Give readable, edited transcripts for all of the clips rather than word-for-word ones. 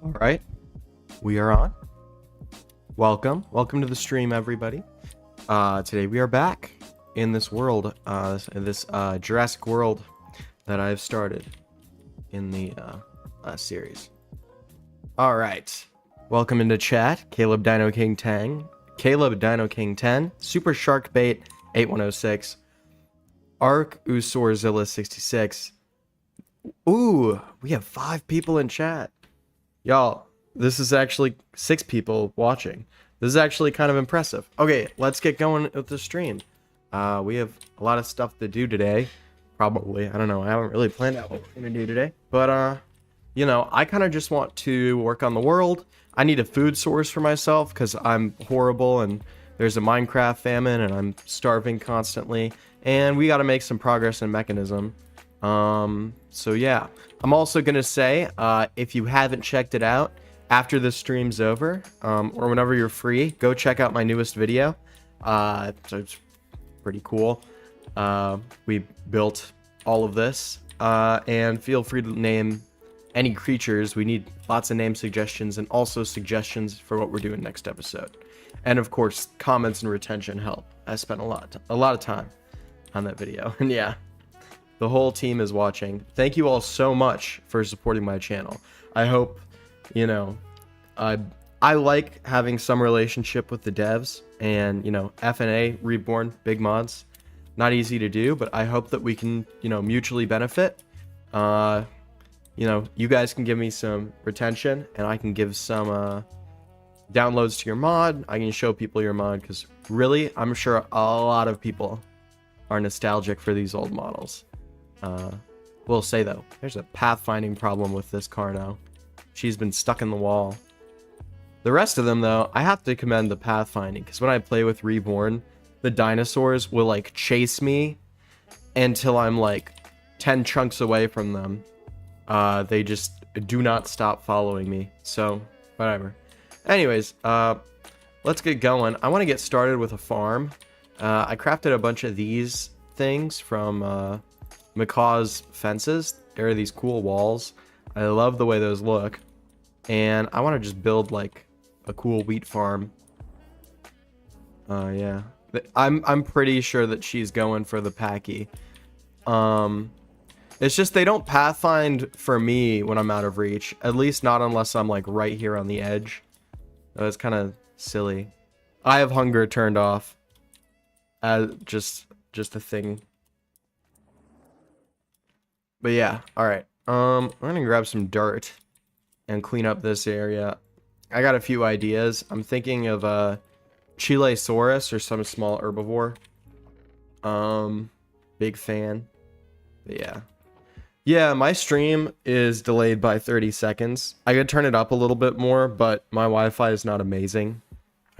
All right, we are on. Welcome to the stream, everybody. Today we are back in this world, this Jurassic World that I've started in the series. All right, welcome into chat, Caleb Dino King 10, Caleb Dino King 10, Super Shark Bait 8106, Arc Usorzilla 66. Ooh, we have 5 people in chat. Y'all, this is actually 6 people watching. This is actually kind of impressive. Okay, let's get going with the stream. We have a lot of stuff to do today. Probably. I don't know. I haven't really planned out what we're going to do today. But, you know, I kind of just want to work on the world. I need a food source for myself because I'm horrible and there's a Minecraft famine and I'm starving constantly. And we got to make some progress in Mechanism. So yeah, I'm also gonna say, if you haven't checked it out after this stream's over, or whenever you're free, go check out my newest video. So it's pretty cool. We built all of this, and feel free to name any creatures. We need lots of name suggestions and also suggestions for what we're doing next episode. And of course, comments and retention help. I spent a lot of time on that video, and yeah. The whole team is watching. Thank you all so much for supporting my channel. I hope, you know, I like having some relationship with the devs and, you know, FNA, Reborn, big mods. Not easy to do, but I hope that we can, you know, mutually benefit. You know, you guys can give me some retention and I can give some downloads to your mod. I can show people your mod because really, I'm sure a lot of people are nostalgic for these old models. Will say though, there's a pathfinding problem with this car now. She's been stuck in the wall. The rest of them though, I have to commend the pathfinding because when I play with Reborn, the dinosaurs will like chase me until I'm like 10 chunks away from them. They just do not stop following me. So whatever. Anyways, let's get going. I want to get started with a farm. I crafted a bunch of these things from Macaw's fences. There are these cool walls. I love the way those look. And I want to just build like a cool wheat farm. Yeah. I'm pretty sure that she's going for the Packy. It's just they don't pathfind for me when I'm out of reach. At least not unless I'm like right here on the edge. It's kind of silly. I have hunger turned off. Just a thing. But yeah, alright. I'm gonna grab some dirt and clean up this area. I got a few ideas. I'm thinking of a Chilesaurus or some small herbivore. Big fan. But yeah. Yeah, my stream is delayed by 30 seconds. I could turn it up a little bit more, but my Wi-Fi is not amazing.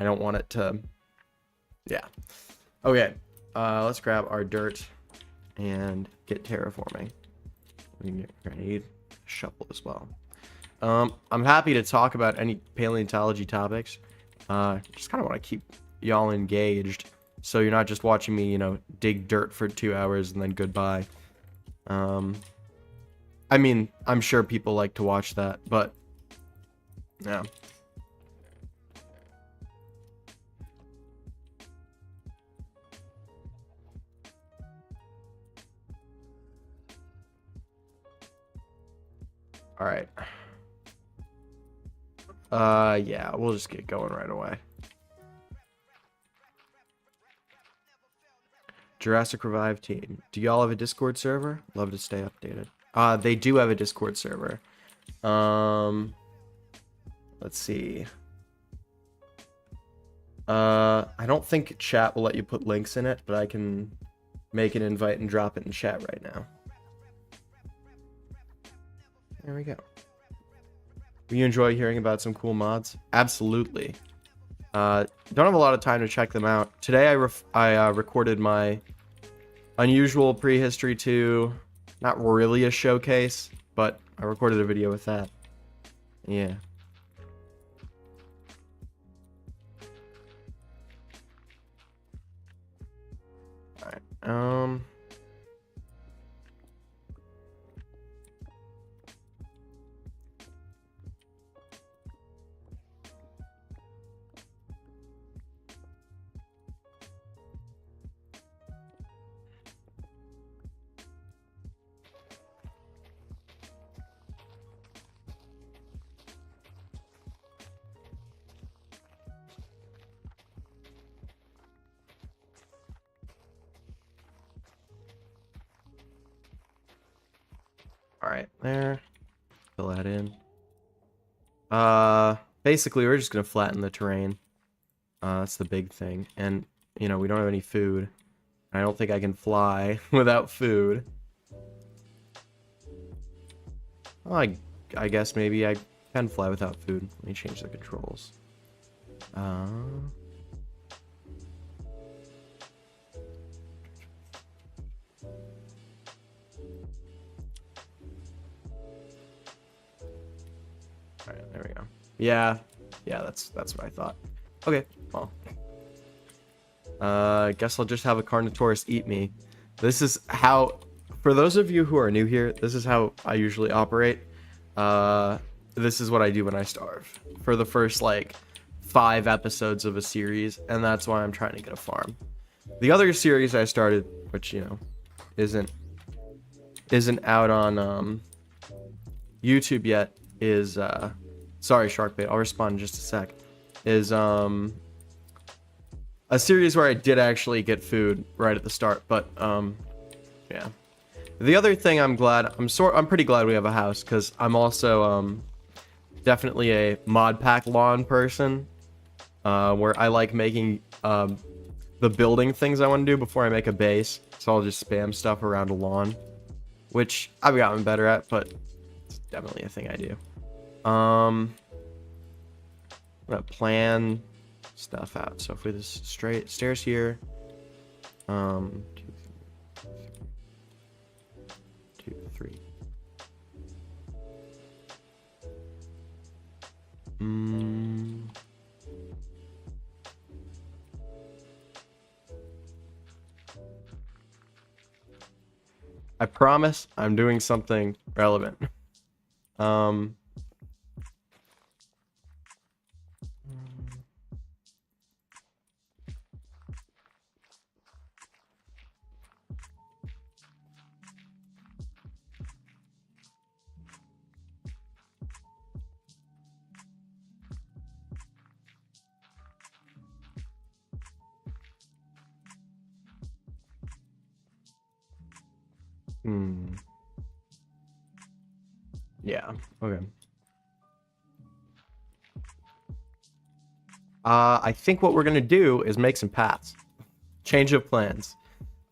I don't want it to... Yeah. Okay, let's grab our dirt and get terraforming. I need a shovel as well. I'm happy to talk about any paleontology topics. Just kind of want to keep y'all engaged, so you're not just watching me, you know, dig dirt for 2 hours and then goodbye. I mean, I'm sure people like to watch that, but yeah. All right. Yeah, we'll just get going right away. Jurassic Revive team. Do y'all have a Discord server? Love to stay updated. They do have a Discord server. Let's see. I don't think chat will let you put links in it, but I can make an invite and drop it in chat right now. There we go. Do you enjoy hearing about some cool mods? Absolutely. Don't have a lot of time to check them out. Today I recorded my unusual prehistory 2, not really a showcase, but I recorded a video with that. Yeah. Alright, All right, there. Fill that in. Basically, we're just gonna flatten the terrain. That's the big thing. And, you know, we don't have any food. I don't think I can fly without food. Well, I guess maybe I can fly without food. Let me change the controls. Alright, there we go. Yeah, that's what I thought. Okay, well. I guess I'll just have a Carnotaurus eat me. This is how, for those of you who are new here, this is how I usually operate. This is what I do when I starve. For the first, like, 5 episodes of a series, and that's why I'm trying to get a farm. The other series I started, which, you know, isn't out on, YouTube yet, is, sorry, Sharkbait, I'll respond in just a sec, is, a series where I did actually get food right at the start, but yeah. The other thing I'm pretty glad we have a house, because I'm also definitely a mod pack lawn person, where I like making the building things I want to do before I make a base. So I'll just spam stuff around a lawn, which I've gotten better at, but it's definitely a thing I do. I'm gonna plan stuff out. So if we just straight stairs here, 2, 3. I promise I'm doing something relevant. Yeah, okay. I think what we're gonna do is make some paths. Change of plans.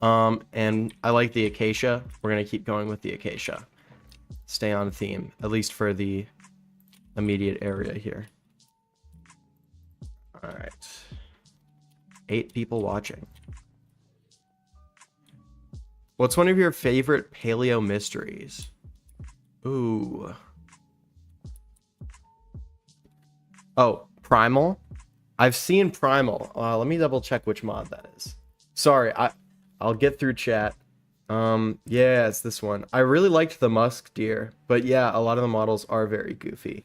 And I like the acacia. We're gonna keep going with the acacia. Stay on theme, at least for the immediate area here. All right. 8 people watching. What's one of your favorite paleo mysteries? Ooh. Oh, Primal? I've seen Primal. Let me double check which mod that is. Sorry, I'll get through chat. Yeah, it's this one. I really liked the musk deer, but yeah, a lot of the models are very goofy.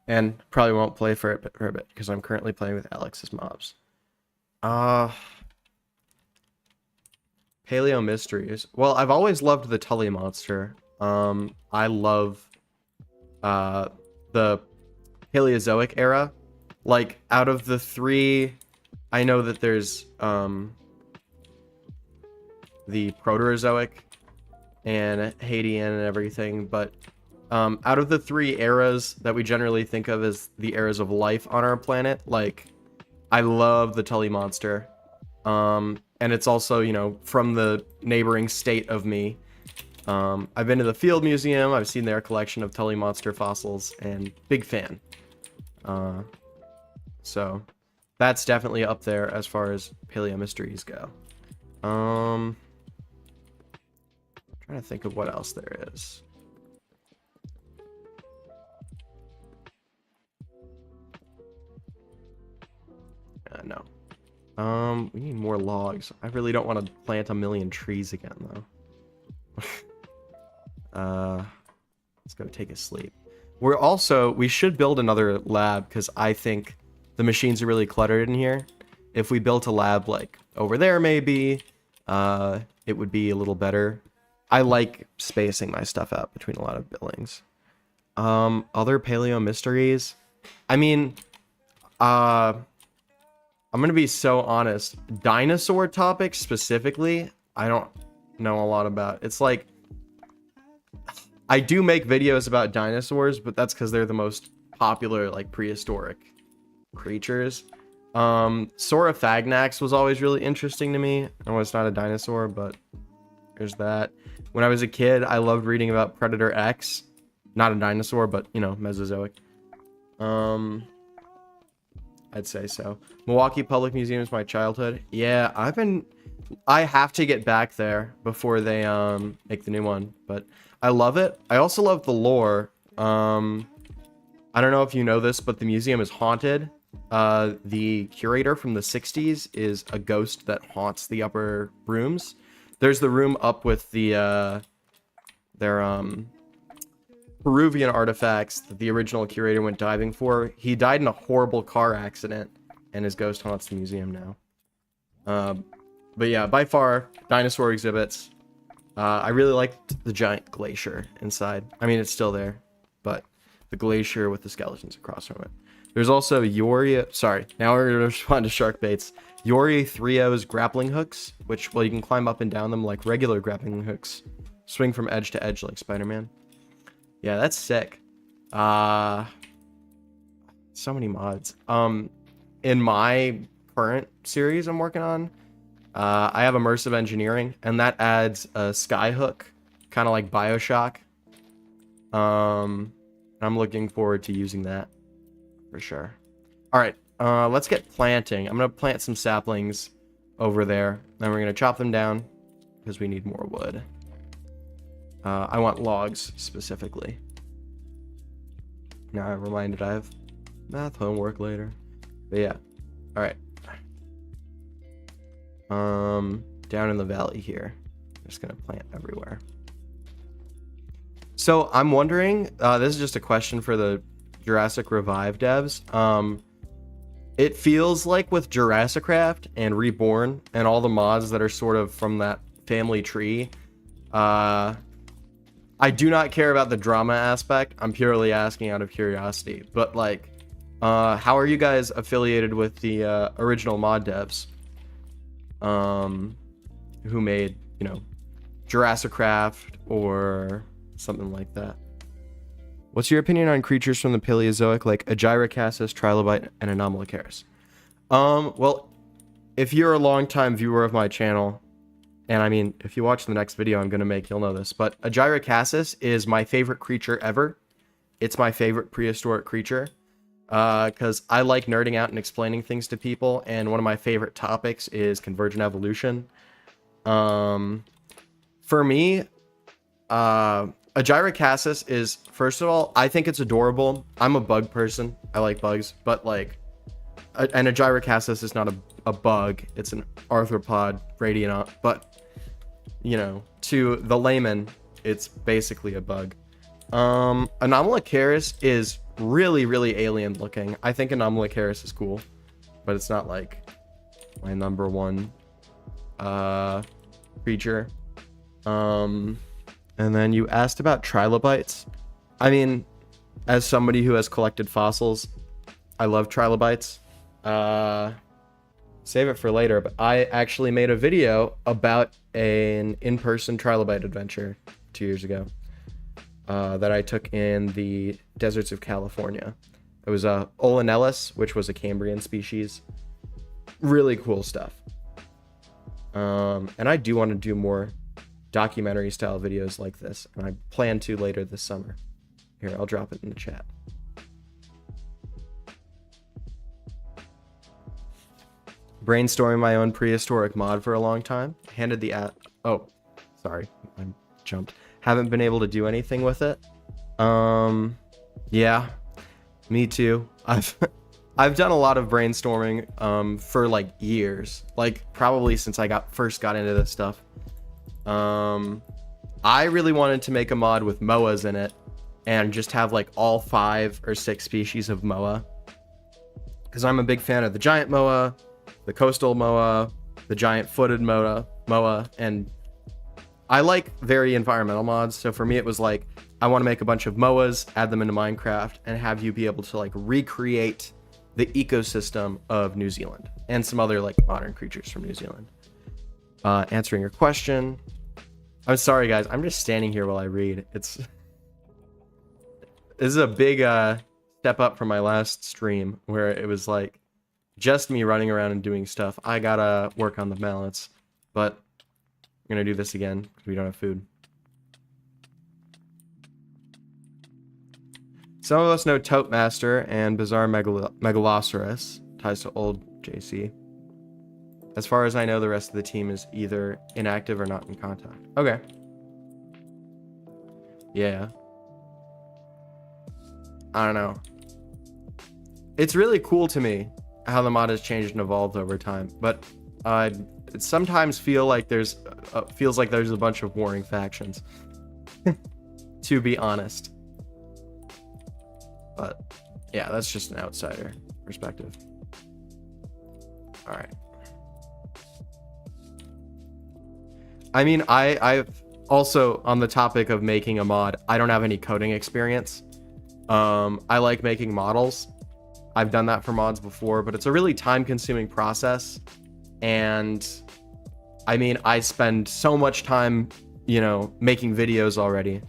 And probably won't play for a bit because I'm currently playing with Alex's mobs. Paleo mysteries. Well, I've always loved the Tully monster. I love the Paleozoic era. Like, out of the 3, I know that there's the Proterozoic and Hadean and everything, but out of the 3 eras that we generally think of as the eras of life on our planet, like, I love the Tully monster. And it's also, you know, from the neighboring state of me. I've been to the Field Museum, I've seen their collection of Tully monster fossils, and big fan. So that's definitely up there as far as paleo mysteries go. Trying to think of what else there is. No. We need more logs. I really don't want to plant a million trees again, though. Let's go take a sleep. We should build another lab, because I think the machines are really cluttered in here. If we built a lab, like, over there, maybe, it would be a little better. I like spacing my stuff out between a lot of buildings. Other paleo mysteries? I mean, I'm gonna be so honest. Dinosaur topics specifically, I don't know a lot about. It's like, I do make videos about dinosaurs, but that's because they're the most popular, like, prehistoric creatures. Saurophagnax was always really interesting to me. I know it's not a dinosaur, but there's that. When I was a kid, I loved reading about Predator X. Not a dinosaur, but, you know, Mesozoic. I'd say so. Milwaukee Public Museum is my childhood. Yeah, I have to get back there before they make the new one, but I love it. I also love the lore. I don't know if you know this, but the museum is haunted. The curator from the 60s is a ghost that haunts the upper rooms. There's the room up with the their Peruvian artifacts that the original curator went diving for. He died in a horrible car accident, and his ghost haunts the museum now. But yeah, by far, dinosaur exhibits. I really liked the giant glacier inside. I mean, it's still there, but the glacier with the skeletons across from it. There's also sorry, now we're going to respond to shark baits. Yori 3.0's grappling hooks, which, well, you can climb up and down them like regular grappling hooks. Swing from edge to edge like Spider-Man. Yeah, that's sick. So many mods. In my current series I'm working on, I have immersive engineering, and that adds a sky hook, kind of like BioShock. I'm looking forward to using that for sure. All right, let's get planting. I'm gonna plant some saplings over there, then we're gonna chop them down because we need more wood. I want logs specifically. Now I'm reminded I have math homework later. But yeah, all right. Down in the valley here, I'm just gonna plant everywhere. So I'm wondering, this is just a question for the Jurassic Revive devs. It feels like with Jurassic Craft and Reborn and all the mods that are sort of from that family tree, I do not care about the drama aspect. I'm purely asking out of curiosity. But like, how are you guys affiliated with the original mod devs? Who made, you know, Jurassic Craft or something like that. What's your opinion on creatures from the Paleozoic like Agyracassus, Trilobite, and Anomalocaris? Well, if you're a longtime viewer of my channel, and I mean, if you watch the next video I'm gonna make, you'll know this, but Agyracassus is my favorite creature ever. It's my favorite prehistoric creature, because I like nerding out and explaining things to people, and one of my favorite topics is convergent evolution. For me, Agyracassus is, first of all, I think it's adorable. I'm a bug person. I like bugs, but like, an Agyracassus is not a bug. It's an arthropod radiant, but you know, to the layman, it's basically a bug. Anomalocaris is really, really alien looking. I think Anomalocaris is cool, but it's not like my number one creature. And then you asked about trilobites. I mean, as somebody who has collected fossils, I love trilobites. Save it for later, but I actually made a video about an in-person trilobite adventure 2 years ago that I took in the deserts of California. It was Olanellus, which was a Cambrian species. Really cool stuff. And I do want to do more documentary style videos like this, and I plan to later this summer. Here, I'll drop it in the chat. Brainstorming my own prehistoric mod for a long time. Handed the oh, sorry, I jumped. Haven't been able to do anything with it. Yeah, me too. I've done a lot of brainstorming for like years, like probably since I first got into this stuff. I really wanted to make a mod with moas in it and just have like all 5 or 6 species of moa, because I'm a big fan of the giant moa, the coastal moa, the giant footed moa, and I like very environmental mods. So for me, it was like, I want to make a bunch of moas, add them into Minecraft, and have you be able to like recreate the ecosystem of New Zealand and some other like modern creatures from New Zealand. Answering your question. I'm sorry guys, I'm just standing here while I read. It's This is a big step up from my last stream where it was like just me running around and doing stuff. I gotta work on the balance, but I'm gonna do this again because we don't have food. Some of us know Tote Master and Bizarre Megalosaurus, ties to old JC. As far as I know, the rest of the team is either inactive or not in contact. Okay. Yeah. I don't know. It's really cool to me how the mod has changed and evolved over time, but it sometimes feels like there's a bunch of warring factions. To be honest. But yeah, that's just an outsider perspective. All right. I mean, I've also, on the topic of making a mod, I don't have any coding experience. I like making models. I've done that for mods before, but it's a really time-consuming process. And I mean, I spend so much time, you know, making videos already.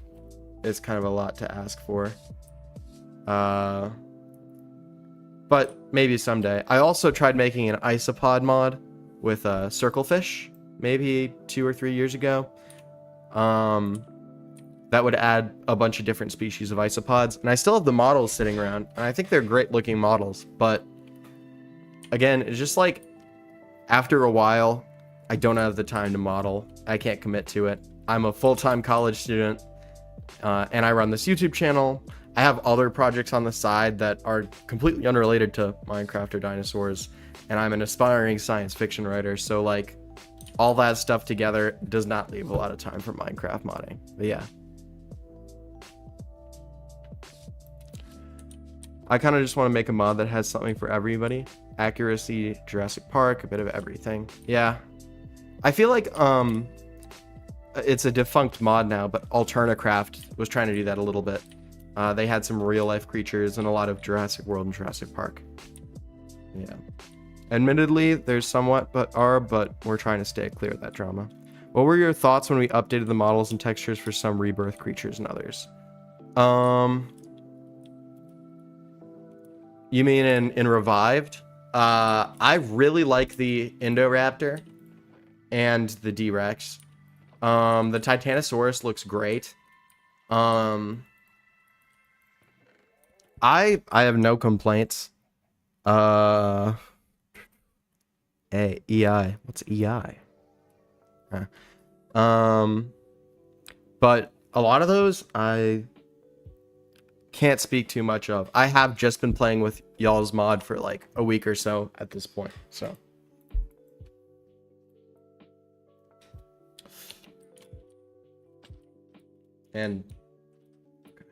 It's kind of a lot to ask for. But maybe someday. I also tried making an isopod mod with circlefish, maybe 2 or 3 years ago. That would add a bunch of different species of isopods, and I still have the models sitting around, and I think they're great looking models, but again, it's just like after a while, I don't have the time to model. I can't commit to it. I'm a full-time college student, and I run this YouTube channel. I have other projects on the side that are completely unrelated to Minecraft or dinosaurs, and I'm an aspiring science fiction writer, so like all that stuff together does not leave a lot of time for Minecraft modding. But yeah. I kind of just want to make a mod that has something for everybody. Accuracy, Jurassic Park, a bit of everything. Yeah. I feel like it's a defunct mod now, but Alternacraft was trying to do that a little bit. They had some real life creatures and a lot of Jurassic World and Jurassic Park. Yeah. Admittedly, there's somewhat but we're trying to stay clear of that drama. What were your thoughts when we updated the models and textures for some rebirth creatures and others? You mean in Revived? I really like the Indoraptor and the D-Rex. The Titanosaurus looks great. I have no complaints. EI. What's EI? But a lot of those I can't speak too much of. I have just been playing with y'all's mod for like a week or so at this point, so. And okay.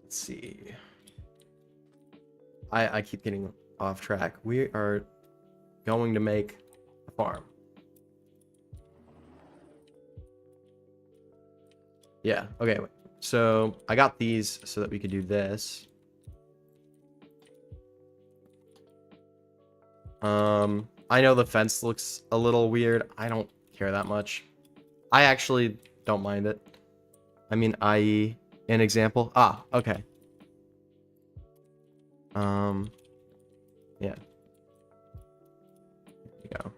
Let's see. I keep getting off track. We are going to make a farm. Yeah, okay, wait. So I got these so that we could do this. I know the fence looks a little weird. I don't care that much. I actually don't mind it. I mean, i.e. an example. Ah, okay. Yeah. There you go.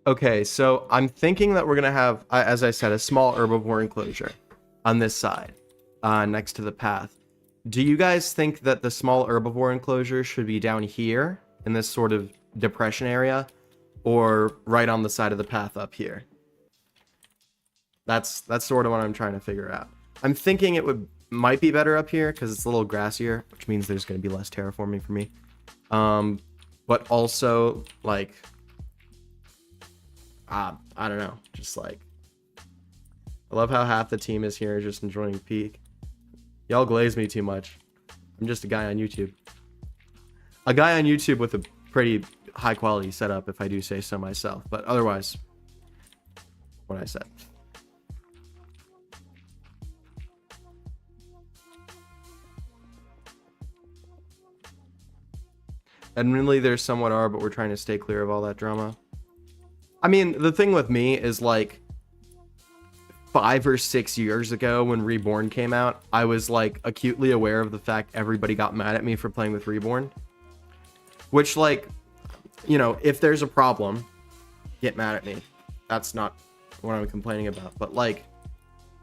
Okay, so I'm thinking that we're gonna have, as I said, a small herbivore enclosure on this side, next to the path. Do you guys think that the small herbivore enclosure should be down here in this sort of depression area, or right on the side of the path up here? That's sort of what I'm trying to figure out. I'm thinking it might be better up here because it's a little grassier, which means there's going to be less terraforming for me. But also like, I don't know, just like, I love how half the team is here just enjoying peak. Y'all glaze me too much. I'm just a guy on YouTube. A guy on YouTube with a pretty high quality setup, if I do say so myself. But otherwise, what I said. Admittedly, there's somewhat are, but we're trying to stay clear of all that drama. I mean, the thing with me is like 5 or 6 years ago when Reborn came out, I was like acutely aware of the fact everybody got mad at me for playing with Reborn. Which, like, you know, if there's a problem, get mad at me. That's not what I'm complaining about. But like,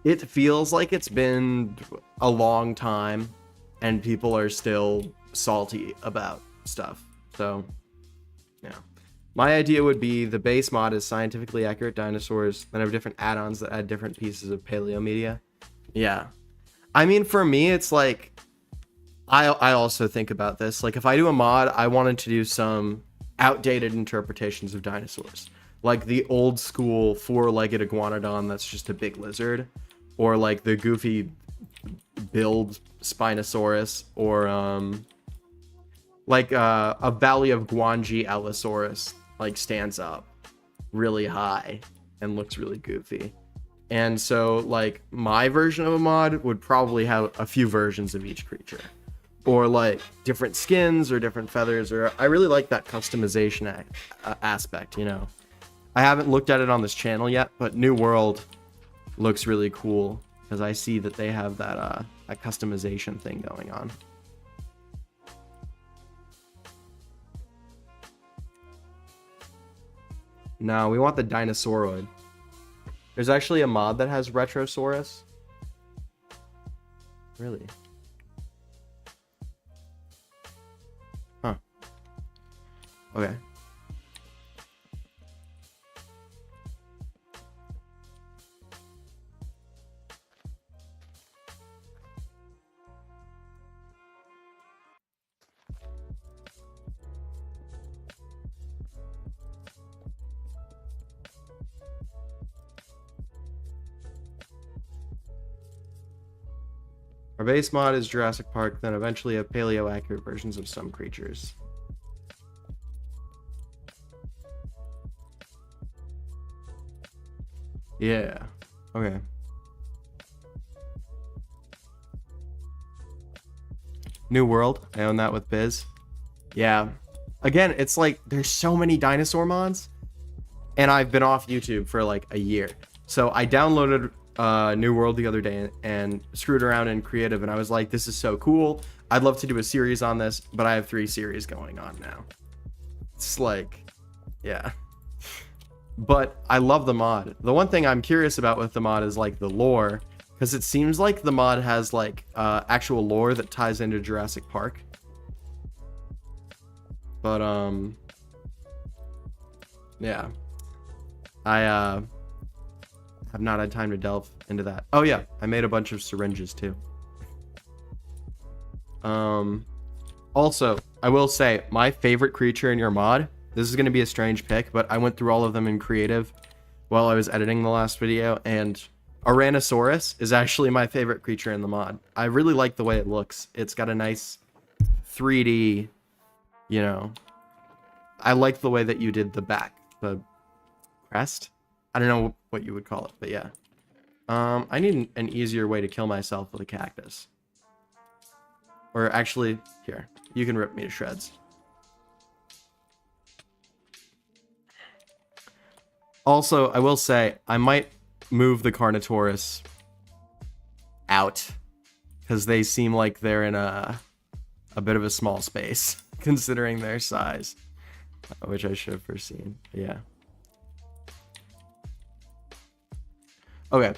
it feels like it's been a long time and people are still salty about stuff. So, yeah. My idea would be the base mod is scientifically accurate dinosaurs, then have different add-ons that add different pieces of paleo media. Yeah. I mean, for me, it's like, I also think about this. Like, if I do a mod, I wanted to do some outdated interpretations of dinosaurs. Like the old school 4-legged iguanodon that's just a big lizard. Or like the goofy build Spinosaurus. Or like a Valley of Guanji Allosaurus like stands up really high and looks really goofy. And so like my version of a mod would probably have a few versions of each creature. Or like different skins or different feathers, or I really like that customization aspect, you know. I haven't looked at it on this channel yet, but New World looks really cool because I see that they have that customization thing going on. No, we want the Dinosauroid. There's actually a mod that has Retrosaurus. Really? Huh. Okay. Our base mod is Jurassic Park, then eventually have paleo-accurate versions of some creatures. Yeah. Okay. New World. I own that with Biz. Yeah. Again, it's like there's so many dinosaur mods, and I've been off YouTube for like a year. So I downloaded New World the other day and screwed around in creative, and I was like, this is so cool. I'd love to do a series on this, but I have 3 series going on now. It's like, yeah. But I love the mod. The one thing I'm curious about with the mod is like the lore, because it seems like the mod has like actual lore that ties into Jurassic Park. But yeah, I have not had time to delve into that. Oh yeah, I made a bunch of syringes too. Also, I will say my favorite creature in your mod, this is going to be a strange pick, but I went through all of them in creative while I was editing the last video, and Ouranosaurus is actually my favorite creature in the mod. I really like the way it looks. It's got a nice 3D, you know, I like the way that you did the back, the crest. I don't know what you would call it, but yeah. I need an easier way to kill myself with a cactus. Or actually, here, you can rip me to shreds. Also, I will say, I might move the Carnotaurus out, because they seem like they're in a bit of a small space, considering their size, which I should have foreseen. Yeah. Okay.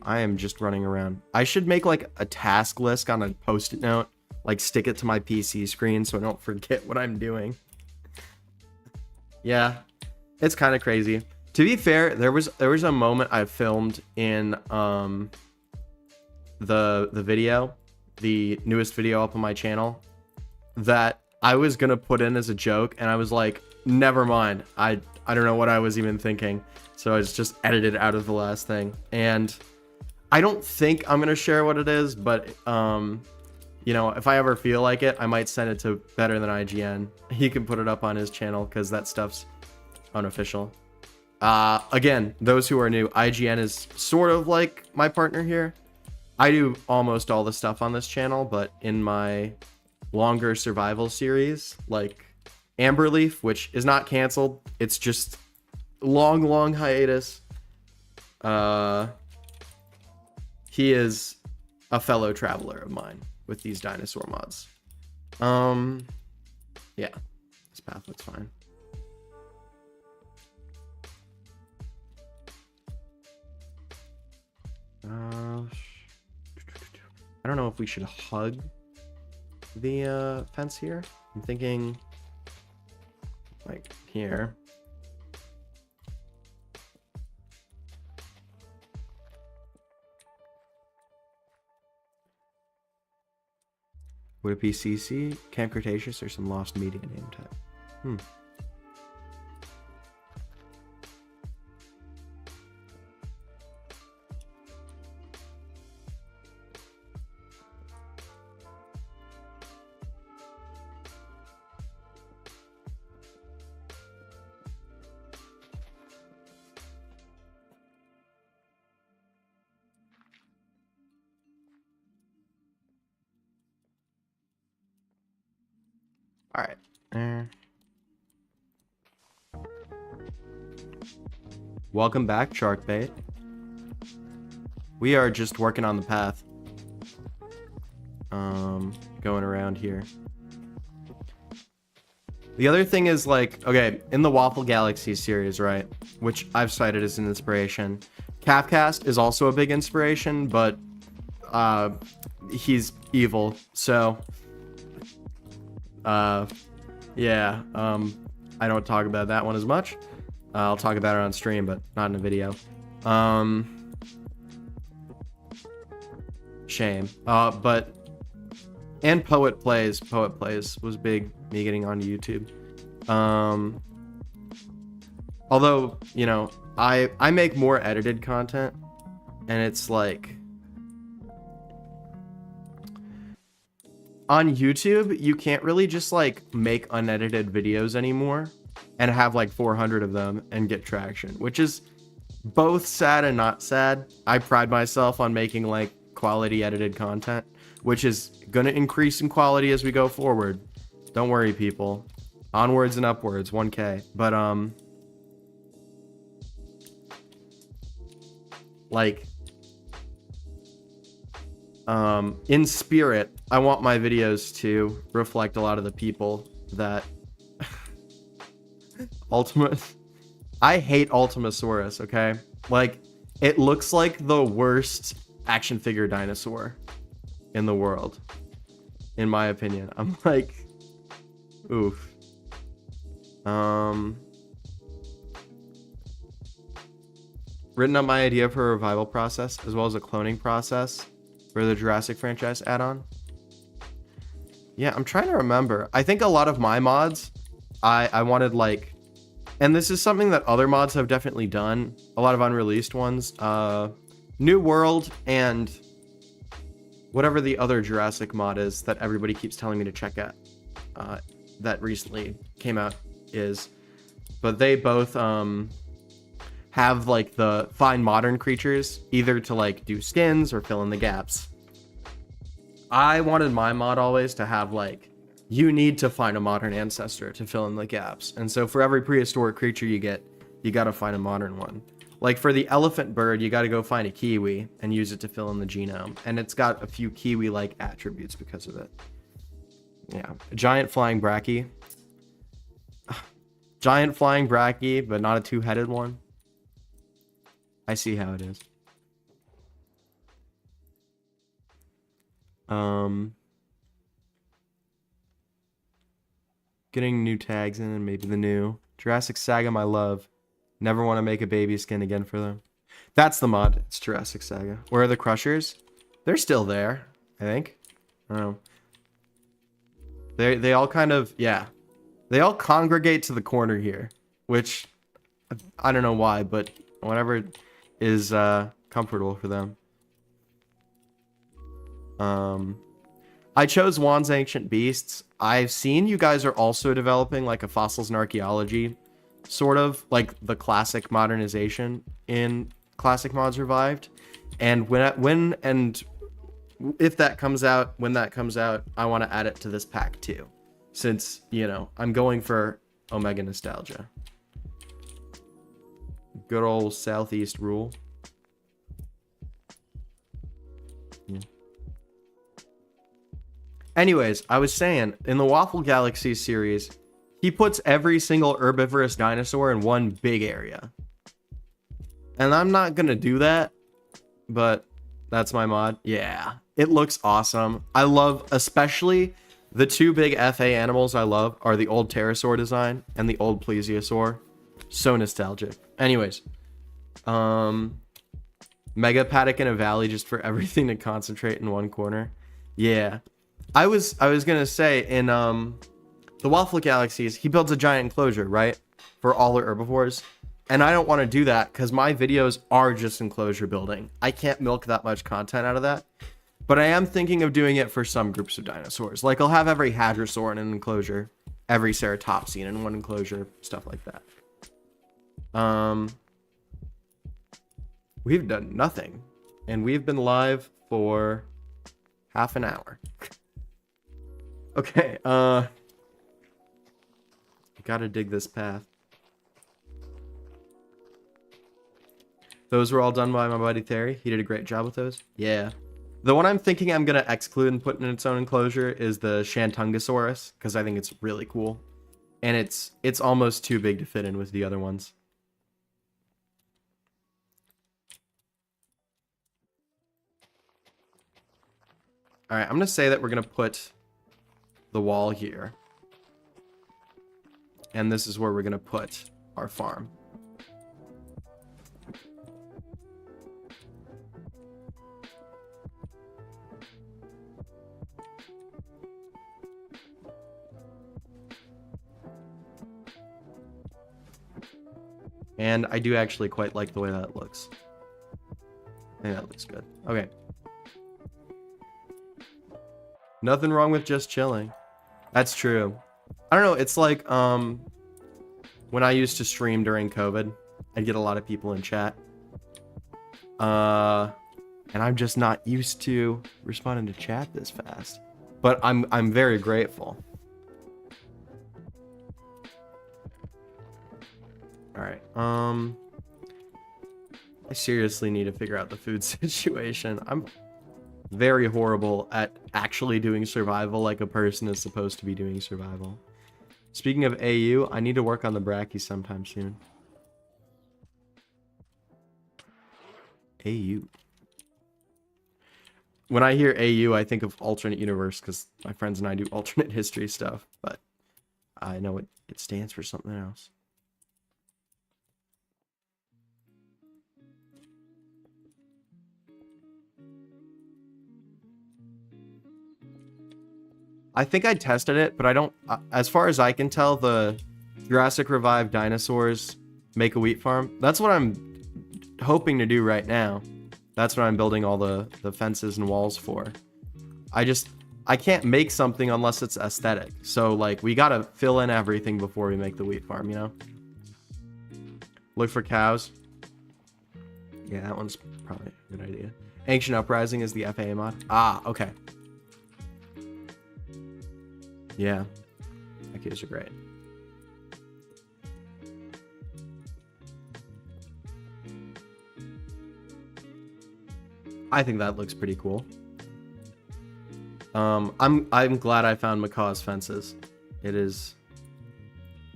I am just running around. I should make like a task list on a post-it note, like stick it to my PC screen so I don't forget what I'm doing. Yeah, it's kind of crazy. To be fair, there was a moment I filmed in the video, the newest video up on my channel, that I was gonna put in as a joke, and I was like, never mind. I don't know what I was even thinking, so I just edited out of the last thing. And I don't think I'm gonna share what it is, but you know, if I ever feel like it, I might send it to Better Than IGN. He can put it up on his channel because that stuff's unofficial. Again, those who are new, IGN is sort of like my partner here. I do almost all the stuff on this channel, but in my longer survival series, like Amberleaf, which is not canceled, it's just long hiatus. He is a fellow traveler of mine with these dinosaur mods. Yeah, this path looks fine. I don't know if we should hug the fence here. I'm thinking like here. Would it be CC, Camp Cretaceous, or some lost media name tag? All right. Welcome back, Sharkbait. We are just working on the path. Going around here. The other thing is, like, okay, in the Waffle Galaxy series, right, which I've cited as an inspiration, Capcast is also a big inspiration, but he's evil, so yeah, I don't talk about that one as much. I'll talk about it on stream, but not in a video. Shame. But and Poet Plays was big, me getting onto YouTube. Although, you know, I make more edited content, and it's like on YouTube, you can't really just like make unedited videos anymore and have like 400 of them and get traction, which is both sad and not sad. I pride myself on making like quality edited content, which is going to increase in quality as we go forward. Don't worry, people. Onwards and upwards, 1K. But like in spirit, I want my videos to reflect a lot of the people that I hate Ultimasaurus, okay? Like, it looks like the worst action figure dinosaur in the world, in my opinion. I'm like, oof. Written up my idea for a revival process, as well as a cloning process for the Jurassic franchise add-on. Yeah, I'm trying to remember. I think a lot of my mods, I wanted like, and this is something that other mods have definitely done, a lot of unreleased ones, New World and whatever the other Jurassic mod is that everybody keeps telling me to check out, that recently came out is, but they both have like the find modern creatures, either to like do skins or fill in the gaps. I wanted my mod always to have like, you need to find a modern ancestor to fill in the gaps. And so for every prehistoric creature you get, you got to find a modern one. Like for the elephant bird, you got to go find a kiwi and use it to fill in the genome. And it's got a few kiwi-like attributes because of it. Yeah, a giant flying brachy. Giant flying brachy, but not a two-headed one. I see how it is. Getting new tags in and maybe the new Jurassic Saga, my love. Never want to make a baby skin again for them. That's the mod. It's Jurassic Saga. Where are the Crushers? They're still there, I think. I don't know. They all kind of, yeah. They all congregate to the corner here, which I don't know why, but whatever is comfortable for them. I chose Juan's Ancient Beasts. I've seen you guys are also developing like a Fossils and Archaeology, sort of like the classic modernization in Classic Mods Revived. And when and if that comes out, when that comes out, I want to add it to this pack too, since, you know, I'm going for Omega nostalgia. Good old Southeast rule. Yeah. Anyways, I was saying, in the Waffle Galaxy series, he puts every single herbivorous dinosaur in one big area. And I'm not gonna do that, but that's my mod. Yeah, it looks awesome. I love, especially the two big FA animals I love are the old pterosaur design and the old plesiosaur. So nostalgic. Anyways, mega paddock in a valley just for everything to concentrate in one corner. Yeah, I was gonna say in the Waffle Galaxies, he builds a giant enclosure, right, for all the herbivores. And I don't want to do that because my videos are just enclosure building. I can't milk that much content out of that. But I am thinking of doing it for some groups of dinosaurs. Like, I'll have every hadrosaur in an enclosure, every ceratopsian in one enclosure, stuff like that. We've done nothing. And we've been live for half an hour. Okay, gotta dig this path. Those were all done by my buddy Terry. He did a great job with those. Yeah. The one I'm thinking I'm going to exclude and put in its own enclosure is the Shantungosaurus, because I think it's really cool. And it's almost too big to fit in with the other ones. Alright, I'm going to say that we're going to put the wall here. And this is where we're going to put our farm. And I do actually quite like the way that looks. I think that looks good. Okay. Nothing wrong with just chilling. That's true. I don't know, it's like when I used to stream during COVID, I'd get a lot of people in chat. And I'm just not used to responding to chat this fast. But I'm very grateful. Alright, I seriously need to figure out the food situation. I'm very horrible at actually doing survival like a person is supposed to be doing survival. Speaking of AU, I need to work on the brachy sometime soon. AU. When I hear AU, I think of alternate universe because my friends and I do alternate history stuff, but I know it stands for something else. I think I tested it, but I don't... as far as I can tell, the Jurassic Revived dinosaurs make a wheat farm. That's what I'm hoping to do right now. That's what I'm building all the fences and walls for. I can't make something unless it's aesthetic. So, like, we gotta fill in everything before we make the wheat farm, you know? Look for cows. Yeah, that one's probably a good idea. Ancient Uprising is the FAA mod. Ah, okay. Yeah, IQs are great. I think that looks pretty cool. I'm glad I found Macaw's fences. It is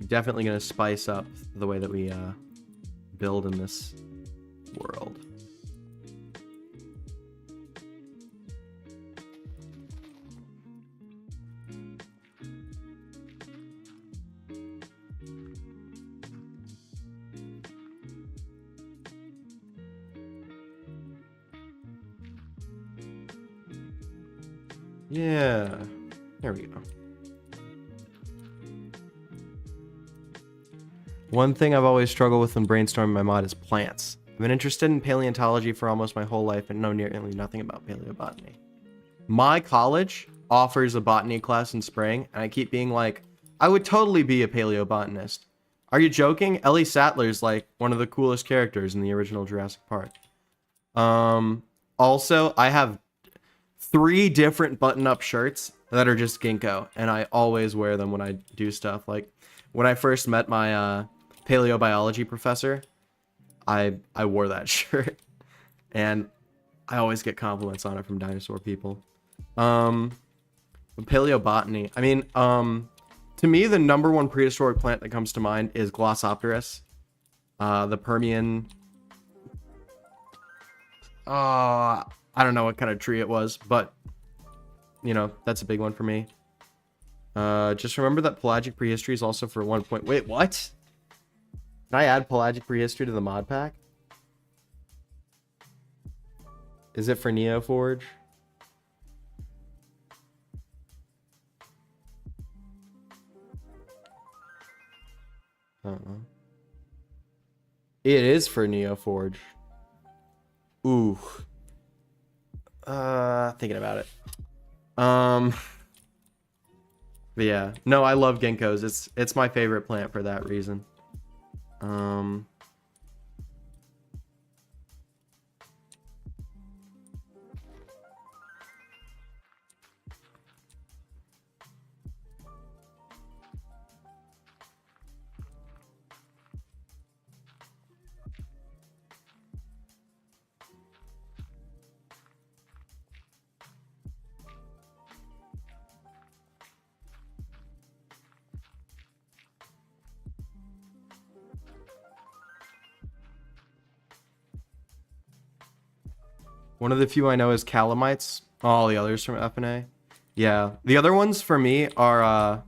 definitely going to spice up the way that we build in this world. Yeah, there we go. One thing I've always struggled with when brainstorming my mod is plants. I've been interested in paleontology for almost my whole life and know nearly nothing about paleobotany. My college offers a botany class in spring, and I keep being like, I would totally be a paleobotanist. Are you joking? Ellie Sattler's like one of the coolest characters in the original Jurassic Park. Also, I have 3 different button-up shirts that are just ginkgo, and I always wear them when I do stuff. Like when I first met my paleobiology professor, I wore that shirt, and I always get compliments on it from dinosaur people. Paleobotany. I mean, to me, the number one prehistoric plant that comes to mind is Glossopteris, the Permian. I don't know what kind of tree it was, but you know, that's a big one for me. Just remember that pelagic prehistory is also for 1 point. Wait, what? Can I add pelagic prehistory to the mod pack? Is it for Neoforge? It is for Neoforge. Ooh. Thinking about it. But yeah. No, I love ginkgos. It's my favorite plant for that reason. One of the few I know is calamites. All the others from FNA. Yeah. The other ones for me are,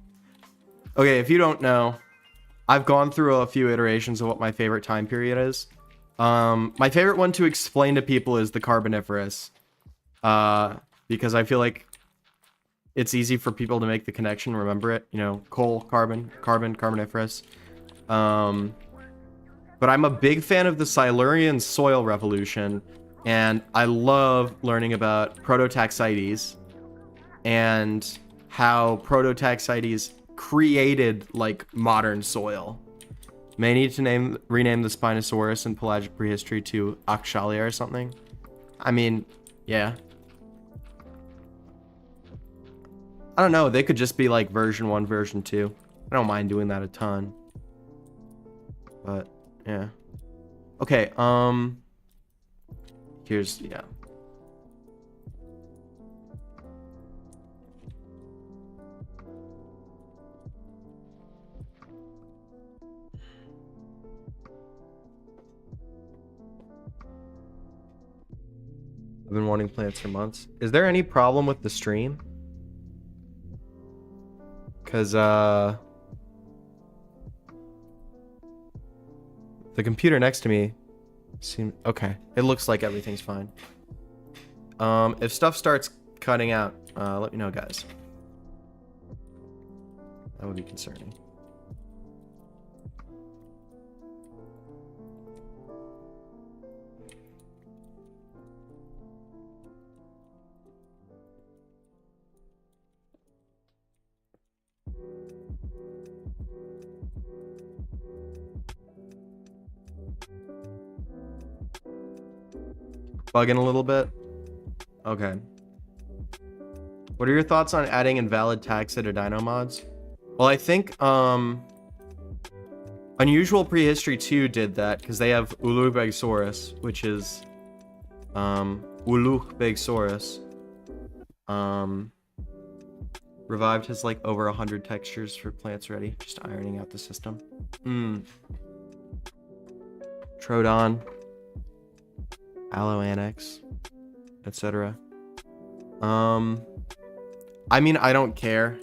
okay, if you don't know, I've gone through a few iterations of what my favorite time period is. My favorite one to explain to people is the Carboniferous. Because I feel like it's easy for people to make the connection, remember it. You know, coal, Carboniferous. But I'm a big fan of the Silurian soil revolution. And I love learning about Prototaxites and how Prototaxites created like modern soil. May need to rename the Spinosaurus in pelagic prehistory to Akshalia or something. I mean, yeah. I don't know, they could just be like version 1, version 2. I don't mind doing that a ton. But yeah. Okay, here's, yeah. I've been wanting plants for months. Is there any problem with the stream? Because, the computer next to me okay, it looks like everything's fine. If stuff starts cutting out, let me know, guys. That would be concerning. Bugging a little bit? Okay. What are your thoughts on adding invalid taxa to dino mods? Well, I think Unusual Prehistory 2 did that because they have Ulugbegosaurus, which is Ulugbegosaurus. Revived has like over 100 textures for plants ready, just ironing out the system. Troodon, Alloannex, etc. I mean, I don't care.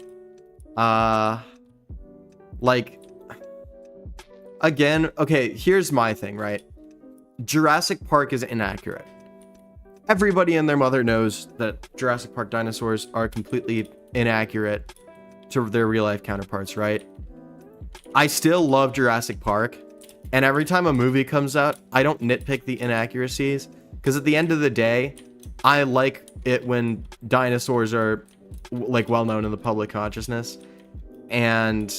Like, again, okay, here's my thing, right? Jurassic Park is inaccurate. Everybody and their mother knows that Jurassic Park dinosaurs are completely inaccurate to their real-life counterparts, right? I still love Jurassic Park, and every time a movie comes out, I don't nitpick the inaccuracies, because at the end of the day, I like it when dinosaurs are like well-known in the public consciousness, and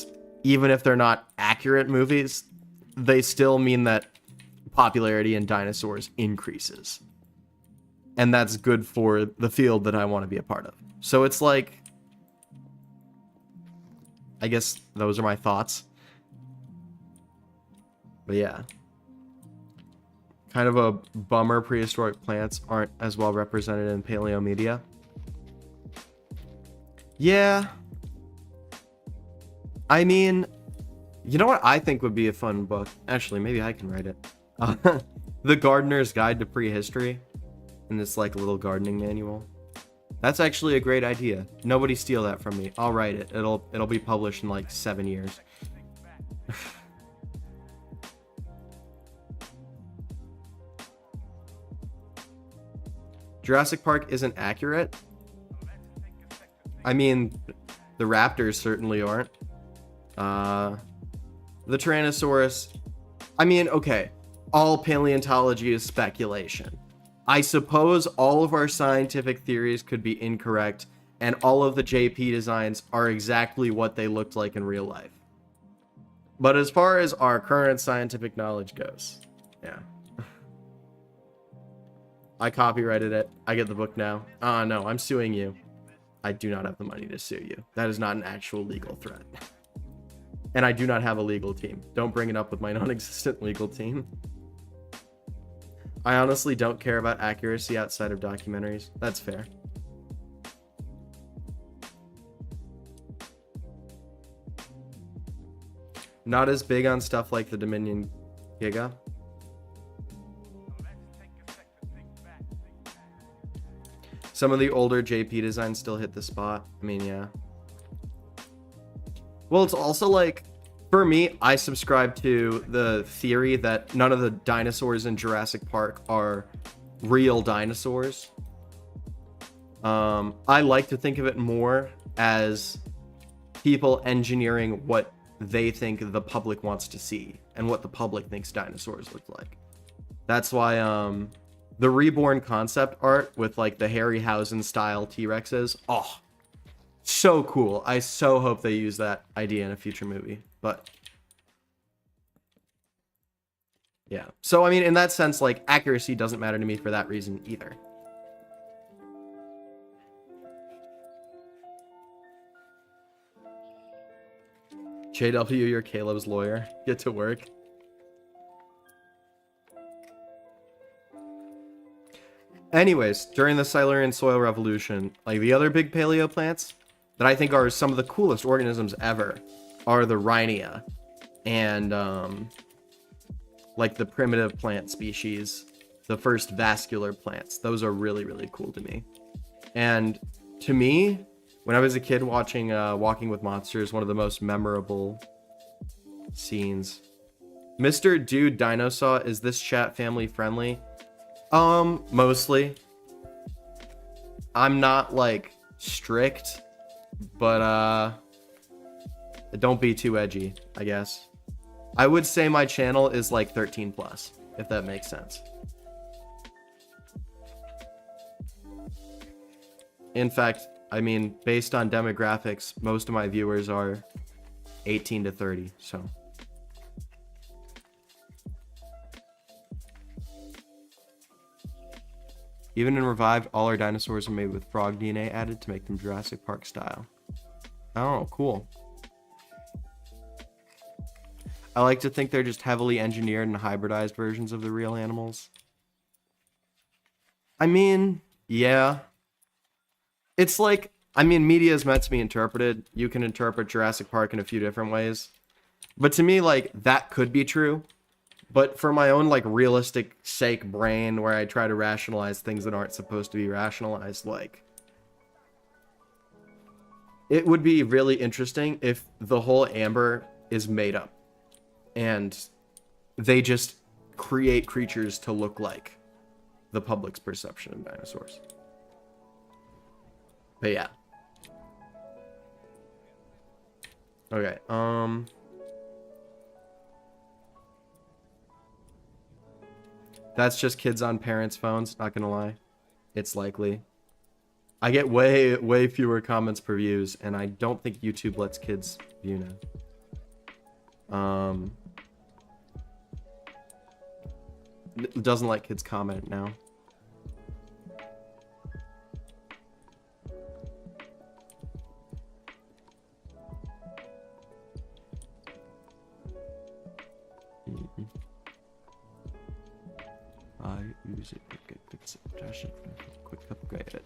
even if they're not accurate movies, they still mean that popularity in dinosaurs increases. and that's good for the field that I want to be a part of. So it's like, I guess those are my thoughts. But yeah. Kind of a bummer prehistoric plants aren't as well represented in paleo media. Yeah. I mean, you know what I think would be a fun book? Actually, maybe I can write it. The Gardener's Guide to Prehistory. And it's like a little gardening manual. That's actually a great idea. Nobody steal that from me. I'll write it. It'll be published in like 7 years. Jurassic Park isn't accurate. I mean, the raptors certainly aren't. The Tyrannosaurus. I mean, okay. All paleontology is speculation. I suppose all of our scientific theories could be incorrect, and all of the JP designs are exactly what they looked like in real life. But as far as our current scientific knowledge goes, yeah. I copyrighted it. I get the book now. No, I'm suing you. I do not have the money to sue you. That is not an actual legal threat. And I do not have a legal team. Don't bring it up with my non-existent legal team. I honestly don't care about accuracy outside of documentaries. That's fair. Not as big on stuff like the Dominion Giga. Some of the older JP designs still hit the spot. I mean, yeah. Well, it's also like, for me, I subscribe to the theory that none of the dinosaurs in Jurassic Park are real dinosaurs. I like to think of it more as people engineering what they think the public wants to see and what the public thinks dinosaurs look like. That's why the Reborn concept art with like the Harryhausen style T-Rexes, oh, so cool. I so hope they use that idea in a future movie. But yeah. So I mean, in that sense, like, accuracy doesn't matter to me for that reason either. JW, you're Caleb's lawyer. Get to work. Anyways, during the Silurian soil revolution, like, the other big paleo plants that I think are some of the coolest organisms ever are the Rhynia and like the primitive plant species, the first vascular plants. Those are really, really cool to me. And to me, when I was a kid watching Walking with Monsters, one of the most memorable scenes. Mr. Dude Dinosaur, is this chat family friendly? Mostly. I'm not like strict, but don't be too edgy, I guess. I would say my channel is like 13 plus, if that makes sense. In fact, I mean, based on demographics, most of my viewers are 18 to 30, so. Even in Revived, all our dinosaurs are made with frog DNA added to make them Jurassic Park style. Oh, cool. I like to think they're just heavily engineered and hybridized versions of the real animals. I mean, yeah. It's like, I mean, media is meant to be interpreted. You can interpret Jurassic Park in a few different ways. But to me, like, that could be true. But for my own, like, realistic sake brain, where I try to rationalize things that aren't supposed to be rationalized, like, it would be really interesting if the whole Amber is made up. And they just create creatures to look like the public's perception of dinosaurs. But yeah. Okay, that's just kids on parents' phones, not gonna lie. It's likely. I get way fewer comments per views, and I don't think YouTube lets kids view now. It doesn't let kids comment now. I use it to get fix it. Dash it. Quick upgrade it.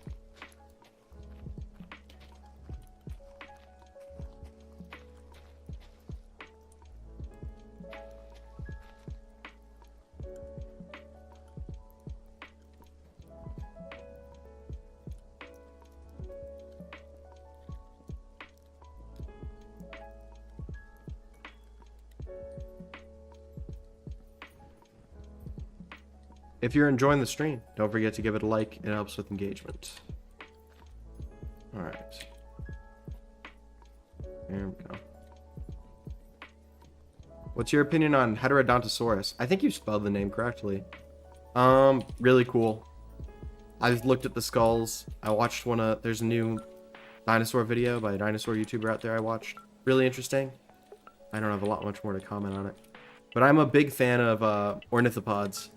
If you're enjoying the stream, don't forget to give it a like. It helps with engagement. All right. There we go. What's your opinion on Heterodontosaurus? I think you spelled the name correctly. Really cool. I've looked at the skulls. I watched there's a new dinosaur video by a dinosaur YouTuber out there I watched. Really interesting. I don't have much more to comment on it. But I'm a big fan of ornithopods.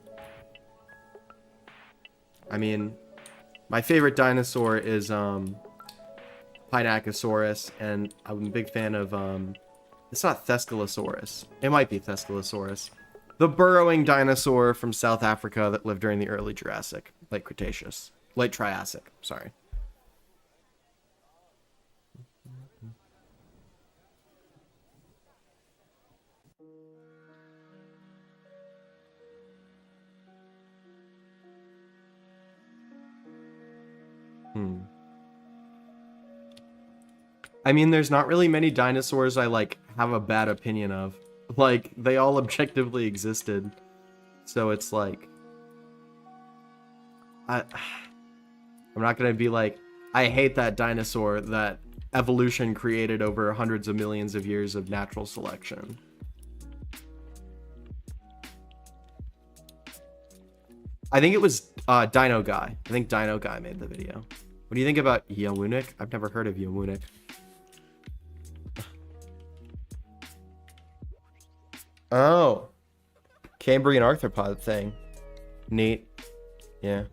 I mean, my favorite dinosaur is Pinacosaurus, and I'm a big fan of it's not Thescelosaurus. It might be Thescelosaurus. The burrowing dinosaur from South Africa that lived during the early Jurassic, late Cretaceous, late Triassic, sorry. I mean, there's not really many dinosaurs I, like, have a bad opinion of. Like, they all objectively existed. So it's like... I'm not gonna be like, I hate that dinosaur that evolution created over hundreds of millions of years of natural selection. I think it was Dino Guy. I think Dino Guy made the video. What do you think about Yawunik? I've never heard of Yawunik. Oh. Cambrian arthropod thing. Neat. Yeah.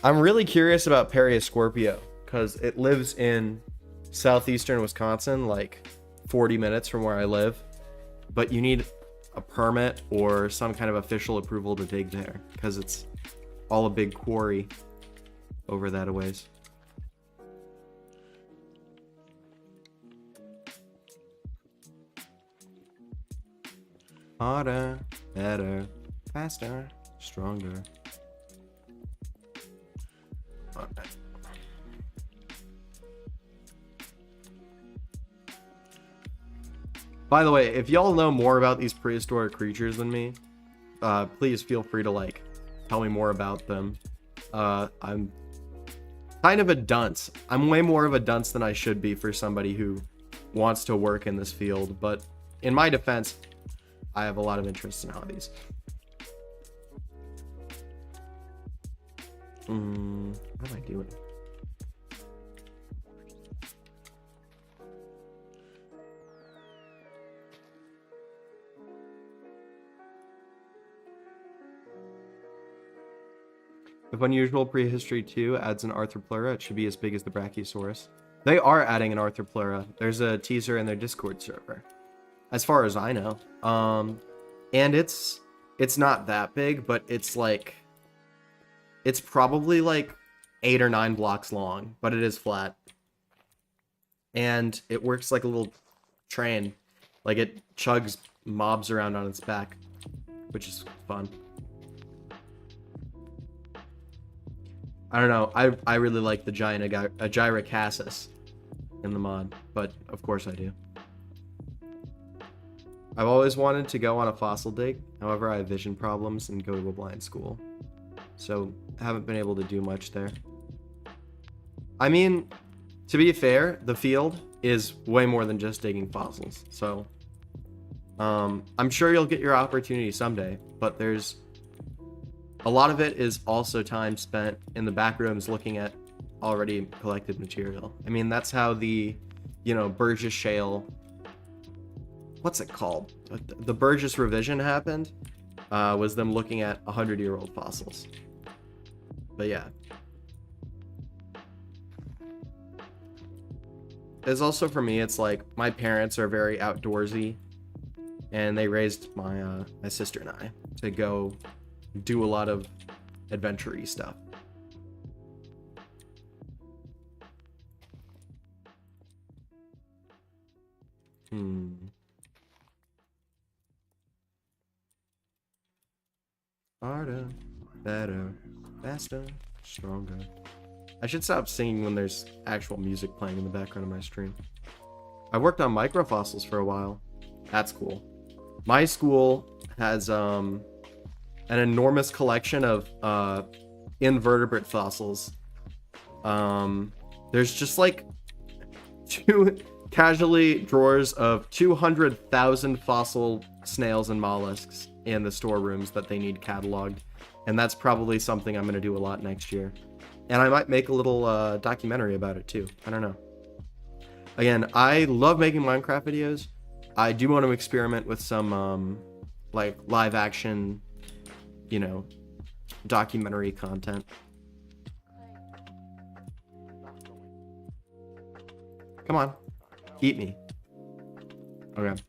I'm really curious about Perioscorpio, because it lives in southeastern Wisconsin, like 40 minutes from where I live. But you need a permit or some kind of official approval to dig there, because it's all a big quarry over that a ways. Harder, better, faster, stronger. Okay. By the way, if y'all know more about these prehistoric creatures than me, please feel free to, like, tell me more about them. I'm kind of a dunce. I'm way more of a dunce than I should be for somebody who wants to work in this field, but in my defense, I have a lot of interest in hobbies. What am I doing? If Unusual Prehistory 2 adds an Arthropleura, it should be as big as the Brachiosaurus. They are adding an Arthropleura. There's a teaser in their Discord server, as far as I know. And it's not that big, but it's like, it's probably like 8 or 9 blocks long, but it is flat. And it works like a little train. Like, it chugs mobs around on its back, which is fun. I don't know. I really like the giant Agyracassus in the mod, but of course I do. I've always wanted to go on a fossil dig. However, I have vision problems and go to a blind school, so I haven't been able to do much there. I mean, to be fair, the field is way more than just digging fossils, so I'm sure you'll get your opportunity someday, but there's a lot of it is also time spent in the back rooms looking at already collected material. I mean, that's how the, you know, Burgess Shale, what's it called? The Burgess revision happened, was them looking at 100-year-old fossils. But yeah. It's also, for me, it's like, my parents are very outdoorsy. and they raised my sister and I to go do a lot of adventure-y stuff. Harder, better, faster, stronger. I should stop singing when there's actual music playing in the background of my stream. I worked on microfossils for a while. That's cool. My school has an enormous collection of invertebrate fossils. There's just like 2 casually drawers of 200,000 fossil snails and mollusks in the storerooms that they need cataloged, and that's probably something I'm going to do a lot next year. And I might make a little documentary about it too. I don't know. Again, I love making Minecraft videos. I do want to experiment with some like live action, you know, documentary content. Come on, eat me. Okay.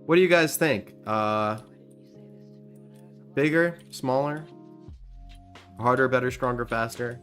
What do you guys think? Bigger, smaller, harder, better, stronger, faster?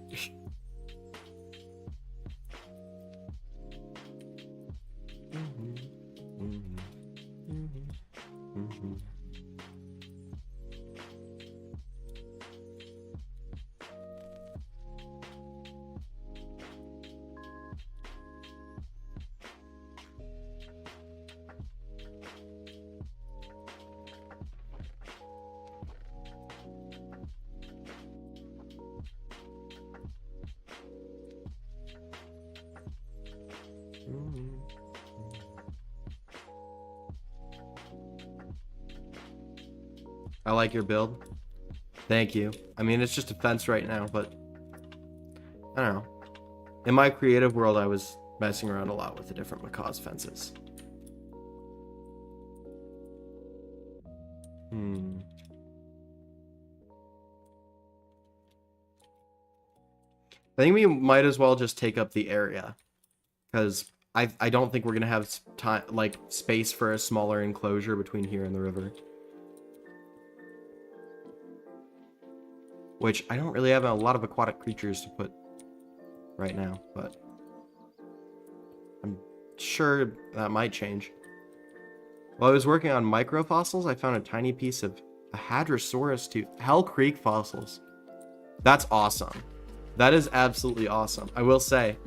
I like your build. Thank you. I mean, it's just a fence right now, but I don't know. In my creative world, I was messing around a lot with the different macaws fences. I think we might as well just take up the area, because I don't think we're gonna have time, like space for a smaller enclosure between here and the river. Which I don't really have a lot of aquatic creatures to put right now, but I'm sure that might change. While I was working on microfossils, I found a tiny piece of a Hadrosaurus tooth. Hell Creek fossils. That's awesome. That is absolutely awesome. I will say,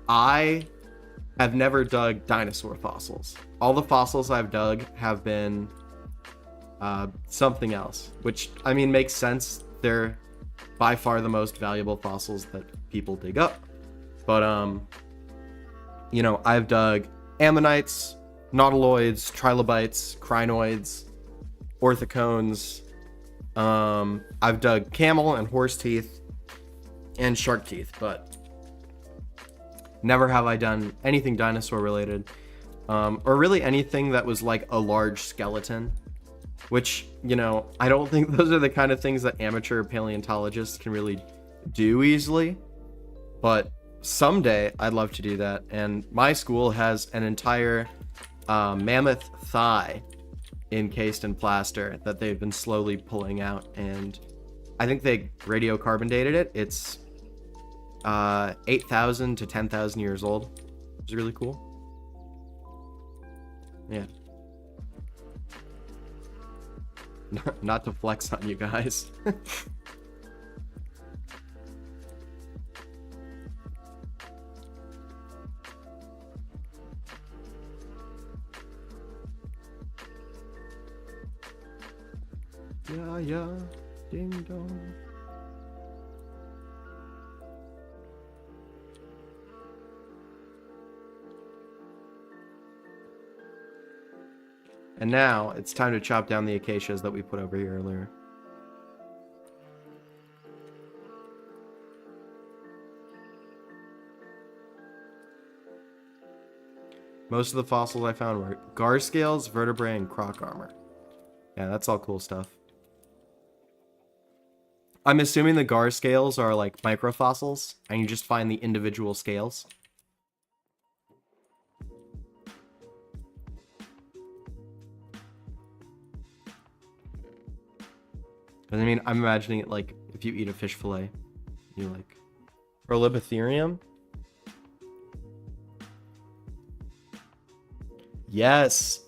I have never dug dinosaur fossils. All the fossils I've dug have been something else, which, I mean, makes sense. They're by far the most valuable fossils that people dig up. But, you know, I've dug ammonites, nautiloids, trilobites, crinoids, orthocones. I've dug camel and horse teeth and shark teeth, but never have I done anything dinosaur related, or really anything that was like a large skeleton, which, you know, I don't think those are the kind of things that amateur paleontologists can really do easily, but someday I'd love to do that. And my school has an entire mammoth thigh encased in plaster that they've been slowly pulling out, and I think they radiocarbon dated it. It's 8,000 to 10,000 years old. It's really cool. Yeah. Not to flex on you guys. Yeah, yeah, ding dong. And now it's time to chop down the acacias that we put over here earlier. Most of the fossils I found were gar scales, vertebrae, and croc armor. Yeah, that's all cool stuff. I'm assuming the gar scales are like microfossils, and you just find the individual scales. I mean, I'm imagining it like if you eat a fish fillet, you like Prolibetherium. Yes.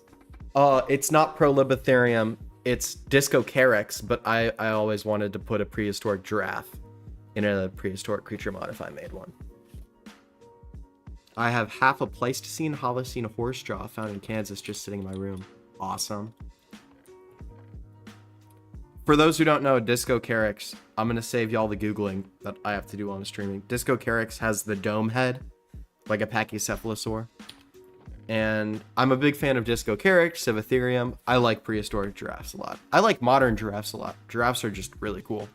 It's not Prolibetherium. It's Discocarex, but I always wanted to put a prehistoric giraffe in a prehistoric creature mod if I made one. I have half a Pleistocene Holocene horse jaw found in Kansas just sitting in my room. Awesome. For those who don't know, Discocarex, I'm going to save y'all the Googling that I have to do on streaming. Discocarex has the dome head, like a Pachycephalosaur. And I'm a big fan of Discocarex, Civitherium. I like prehistoric giraffes a lot. I like modern giraffes a lot. Giraffes are just really cool.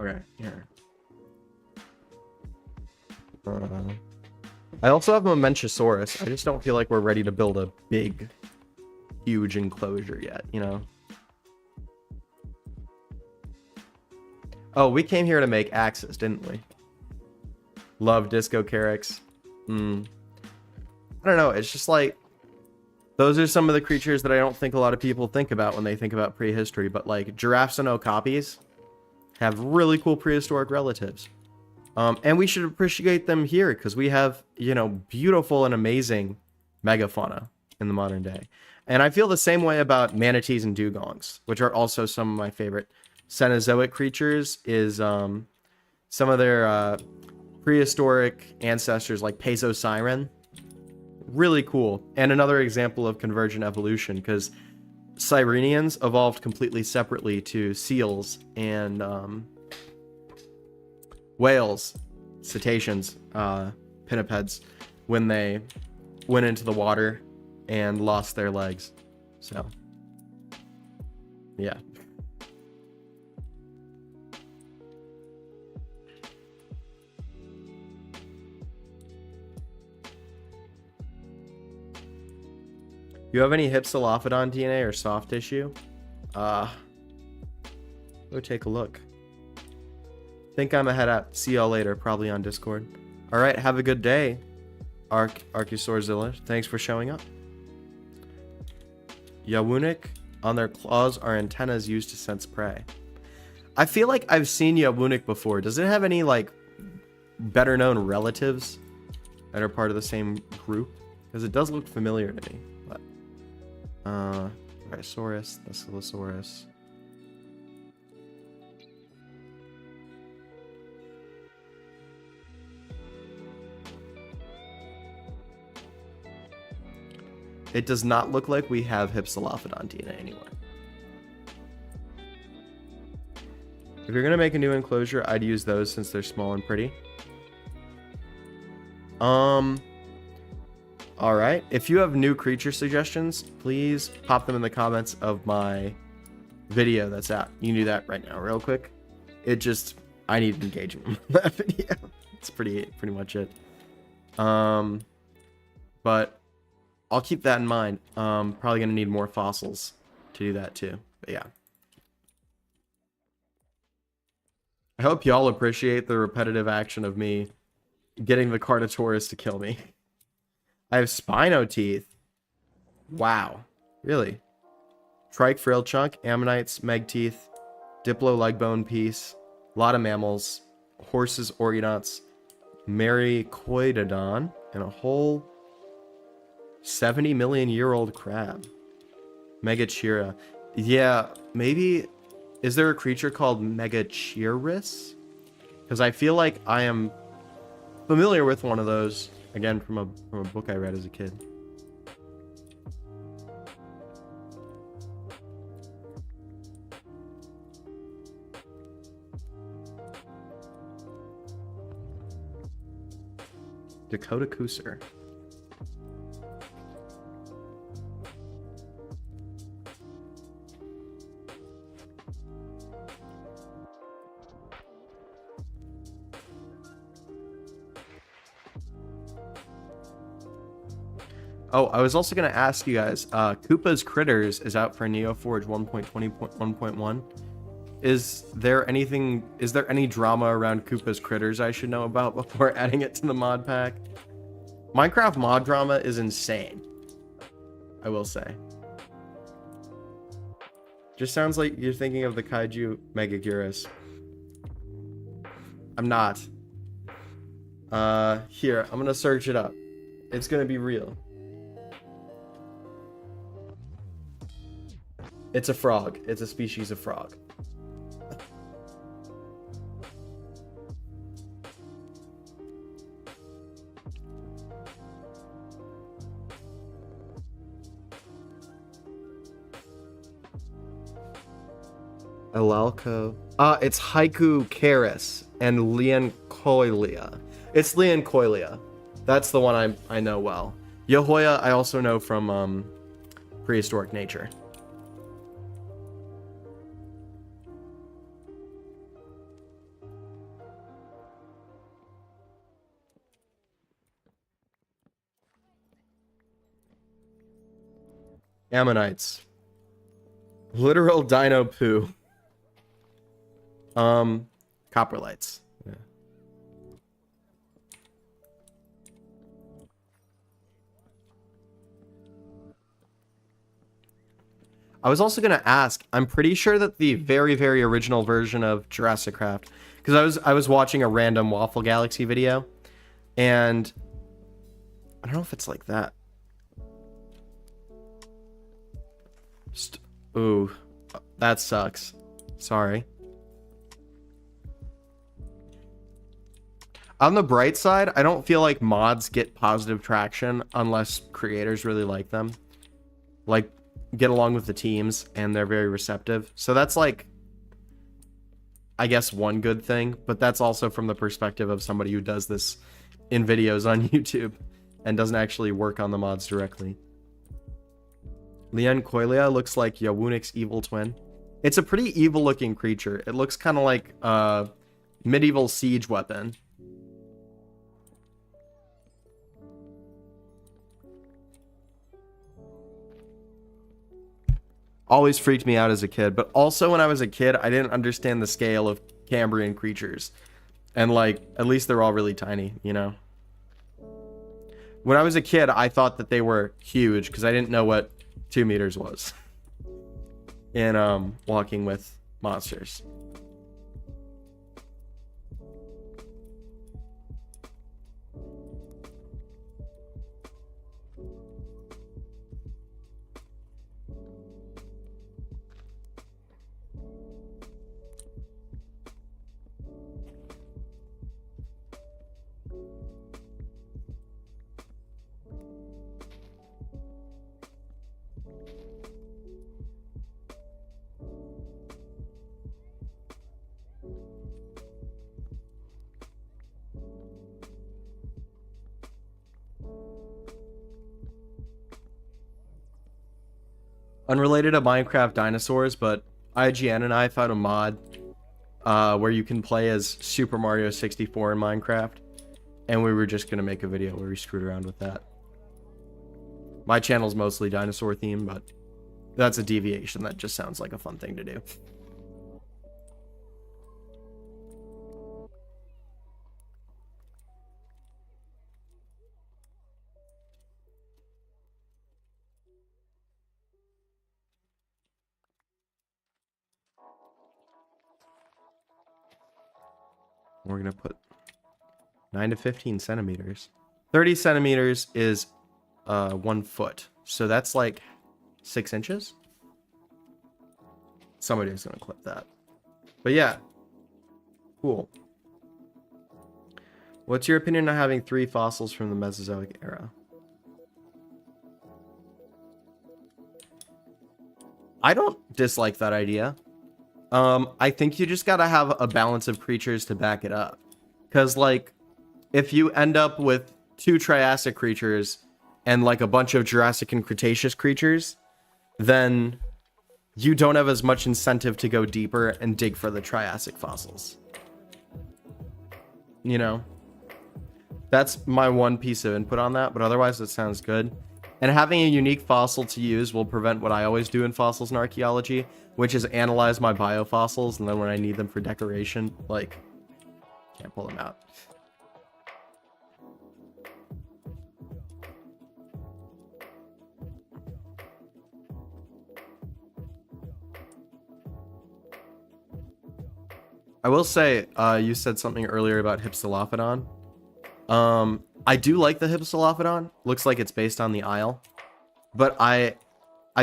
Okay, here. I also have Momentosaurus. I just don't feel like we're ready to build a big, huge enclosure yet, you know? Oh, we came here to make axes, didn't we? Love Discocarex. I don't know, it's just like, those are some of the creatures that I don't think a lot of people think about when they think about prehistory, but like giraffes and okapis have really cool prehistoric relatives. And we should appreciate them here because we have, you know, beautiful and amazing megafauna in the modern day. And I feel the same way about manatees and dugongs, which are also some of my favorite Cenozoic creatures. Is some of their prehistoric ancestors like Pasosiren. Really cool. And another example of convergent evolution because Sirenians evolved completely separately to seals and whales, cetaceans, pinnipeds, when they went into the water and lost their legs. So, yeah. You have any Hypsilophodon DNA or soft tissue? Go take a look. Think I'm ahead out. See y'all later, probably on Discord. All right, have a good day, Archusaurzilla. Thanks for showing up. Yawunik, on their claws are antennas used to sense prey. I feel like I've seen Yawunik before. Does it have any like better known relatives that are part of the same group? Because it does look familiar to me. But Brachiosaurus, Thescelosaurus. It does not look like we have Hypsilophodon DNA anywhere. If you're gonna make a new enclosure, I'd use those since they're small and pretty. Alright. If you have new creature suggestions, please pop them in the comments of my video that's out. You can do that right now, real quick. I need engagement on that video. It's pretty much it. But I'll keep that in mind. Probably gonna need more fossils to do that too. But yeah. I hope y'all appreciate the repetitive action of me getting the Carnotaurus to kill me. I have Spino teeth. Wow. Really? Trike frill chunk, ammonites, meg teeth, diplo leg bone piece, a lot of mammals, horses, orgonauts, Maricoidodon, and a whole 70 million year old crab. Megachira. Yeah, maybe. Is there a creature called Megachirus? Because I feel like I am familiar with one of those, again, from a book I read as a kid. Dakota Cooser. Oh, I was also going to ask you guys, Koopa's Critters is out for NeoForge 1.20.1.1. Is there any drama around Koopa's Critters I should know about before adding it to the mod pack? Minecraft mod drama is insane, I will say. Just sounds like you're thinking of the Kaiju Megaguirus. I'm not. Here, I'm gonna search it up. It's gonna be real. It's a frog. It's a species of frog. Elalco. It's Haiku Karis and Leoncoilia. It's Leoncoilia. That's the one I know well. Yahoya I also know from Prehistoric Nature. Ammonites. Literal dino poo. Coprolites. Yeah. I was also gonna ask, I'm pretty sure that the very, very original version of Jurassic Craft, because I was watching a random Waffle Galaxy video, and I don't know if it's like that. Ooh, that sucks. Sorry. On the bright side, I don't feel like mods get positive traction unless creators really like them. Like, get along with the teams, and they're very receptive. So that's like, I guess, one good thing, but that's also from the perspective of somebody who does this in videos on YouTube and doesn't actually work on the mods directly. Leoncoilia looks like Yawunik's evil twin. It's a pretty evil looking creature. It looks kind of like a medieval siege weapon. Always freaked me out as a kid, but also when I was a kid, I didn't understand the scale of Cambrian creatures. And like, at least they're all really tiny, you know? When I was a kid, I thought that they were huge because I didn't know what 2 meters was in walking with monsters. Unrelated to Minecraft dinosaurs, but IGN and I found a mod where you can play as Super Mario 64 in Minecraft, and we were just going to make a video where we screwed around with that. My channel's mostly dinosaur themed, but that's a deviation. That just sounds like a fun thing to do. We're going to put 9 to 15 centimeters. 30 centimeters is 1 foot. So that's like 6 inches. Somebody's going to clip that. But yeah. Cool. What's your opinion on having 3 fossils from the Mesozoic era? I don't dislike that idea. I think you just gotta have a balance of creatures to back it up. Because, like, if you end up with 2 Triassic creatures and, like, a bunch of Jurassic and Cretaceous creatures, then you don't have as much incentive to go deeper and dig for the Triassic fossils. You know? That's my one piece of input on that, but otherwise it sounds good. And having a unique fossil to use will prevent what I always do in fossils and archaeology, which is analyze my biofossils, and then when I need them for decoration, like, can't pull them out. I will say, you said something earlier about Hypsilophodon. I do like the Hypsilophodon. Looks like it's based on the Isle. But I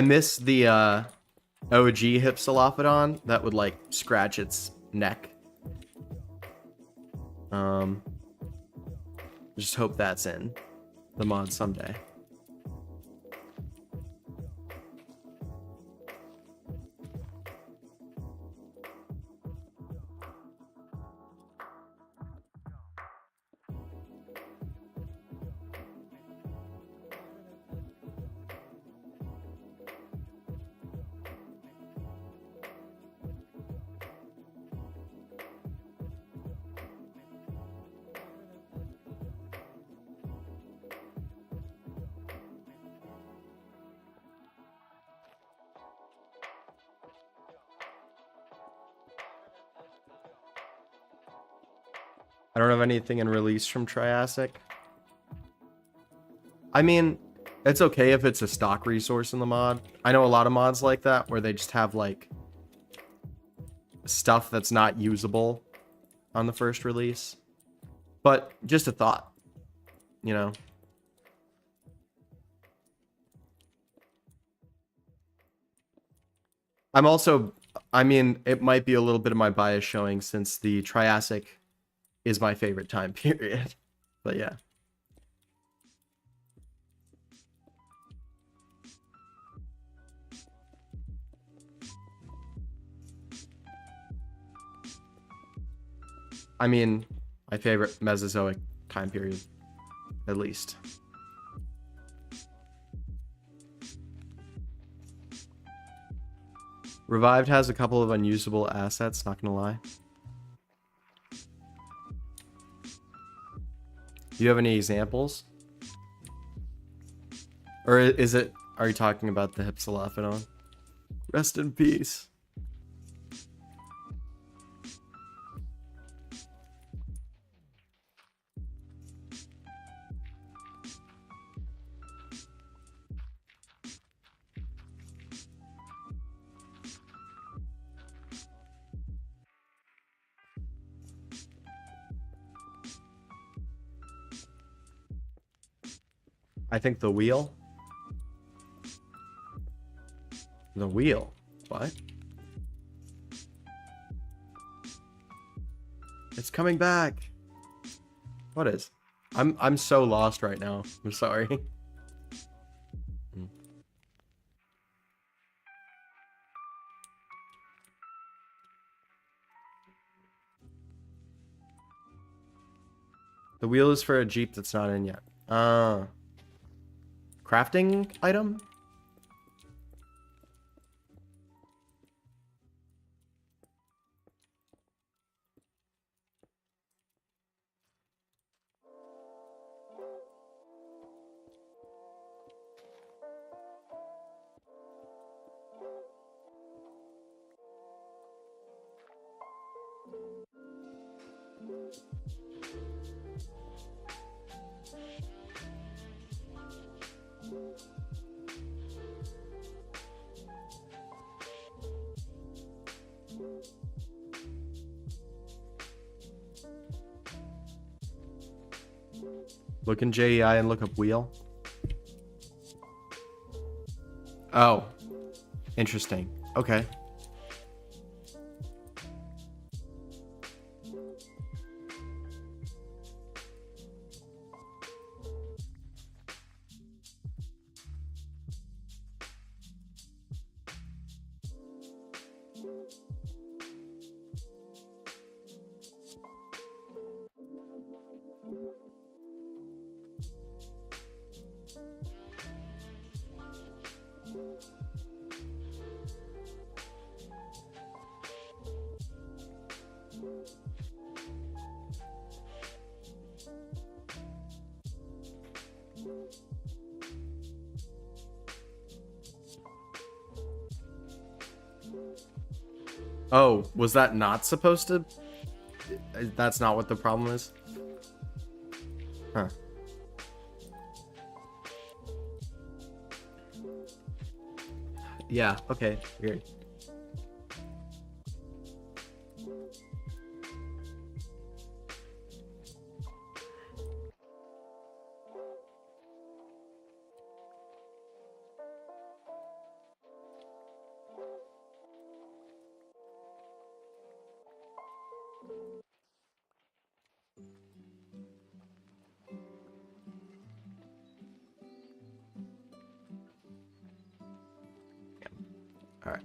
miss the OG Hypsilophodon that would like scratch its neck. Just hope that's in the mod someday. I don't have anything in release from Triassic. I mean, it's okay if it's a stock resource in the mod. I know a lot of mods like that where they just have like stuff that's not usable on the first release. But just a thought, you know. I'm also, I mean, it might be a little bit of my bias showing since the Triassic is my favorite time period. But yeah. I mean, my favorite Mesozoic time period, at least. Revived has a couple of unusable assets, not gonna lie. Do you have any examples? Or is it, are you talking about the Hypsilophodon? Rest in peace. I think the wheel. The wheel? What? It's coming back. What is? I'm so lost right now. I'm sorry. The wheel is for a Jeep that's not in yet. Crafting item? Look in JEI and look up wheel. Oh. Interesting. Okay. Oh, was that not supposed to? That's not what the problem is? Huh. Yeah, okay, weird. All right.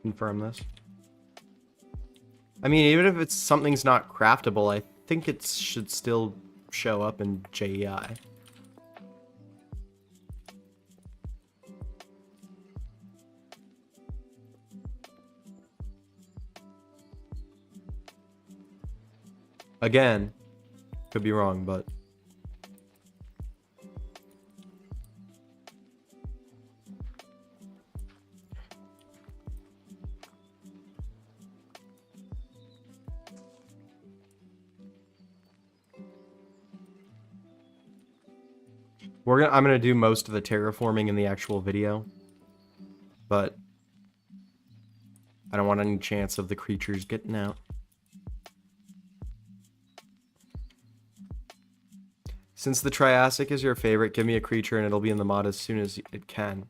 Confirm this. I mean, even if it's something's not craftable, I think it should still show up in JEI. Again, could be wrong, but I'm gonna do most of the terraforming in the actual video, but I don't want any chance of the creatures getting out. Since the Triassic is your favorite, give me a creature and it'll be in the mod as soon as it can.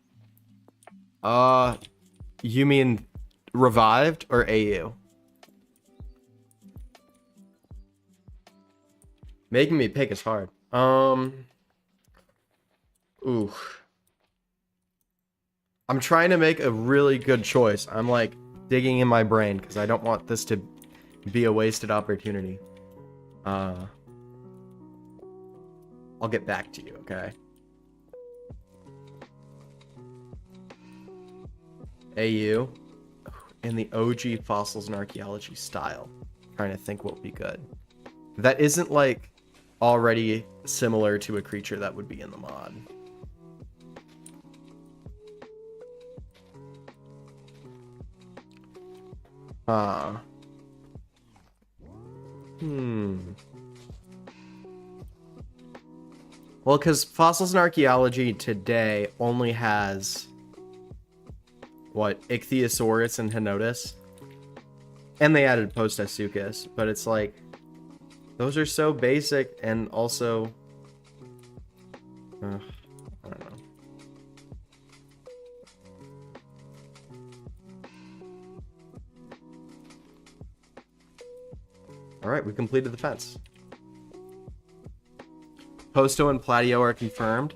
You mean revived or AU? Making me pick is hard. Ooh. I'm trying to make a really good choice. I'm like digging in my brain because I don't want this to be a wasted opportunity. I'll get back to you, okay? AU in the OG Fossils and Archaeology style. I'm trying to think what would be good. That isn't like already similar to a creature that would be in the mod. Well, because Fossils and Archaeology today only has what, Ichthyosaurus and Henotus, and they added Post-Asuchus, but it's like those are so basic and also I don't know. All right, we completed the fence. Posto and Platio are confirmed.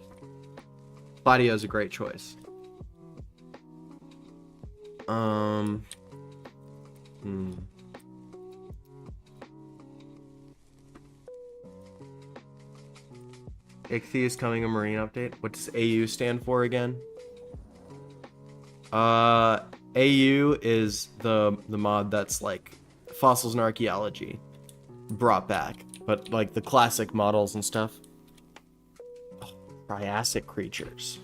Platio is a great choice. Ichthy is coming a marine update. What does AU stand for again? AU is the mod that's like Fossils and Archaeology brought back, but like the classic models and stuff. Triassic creatures.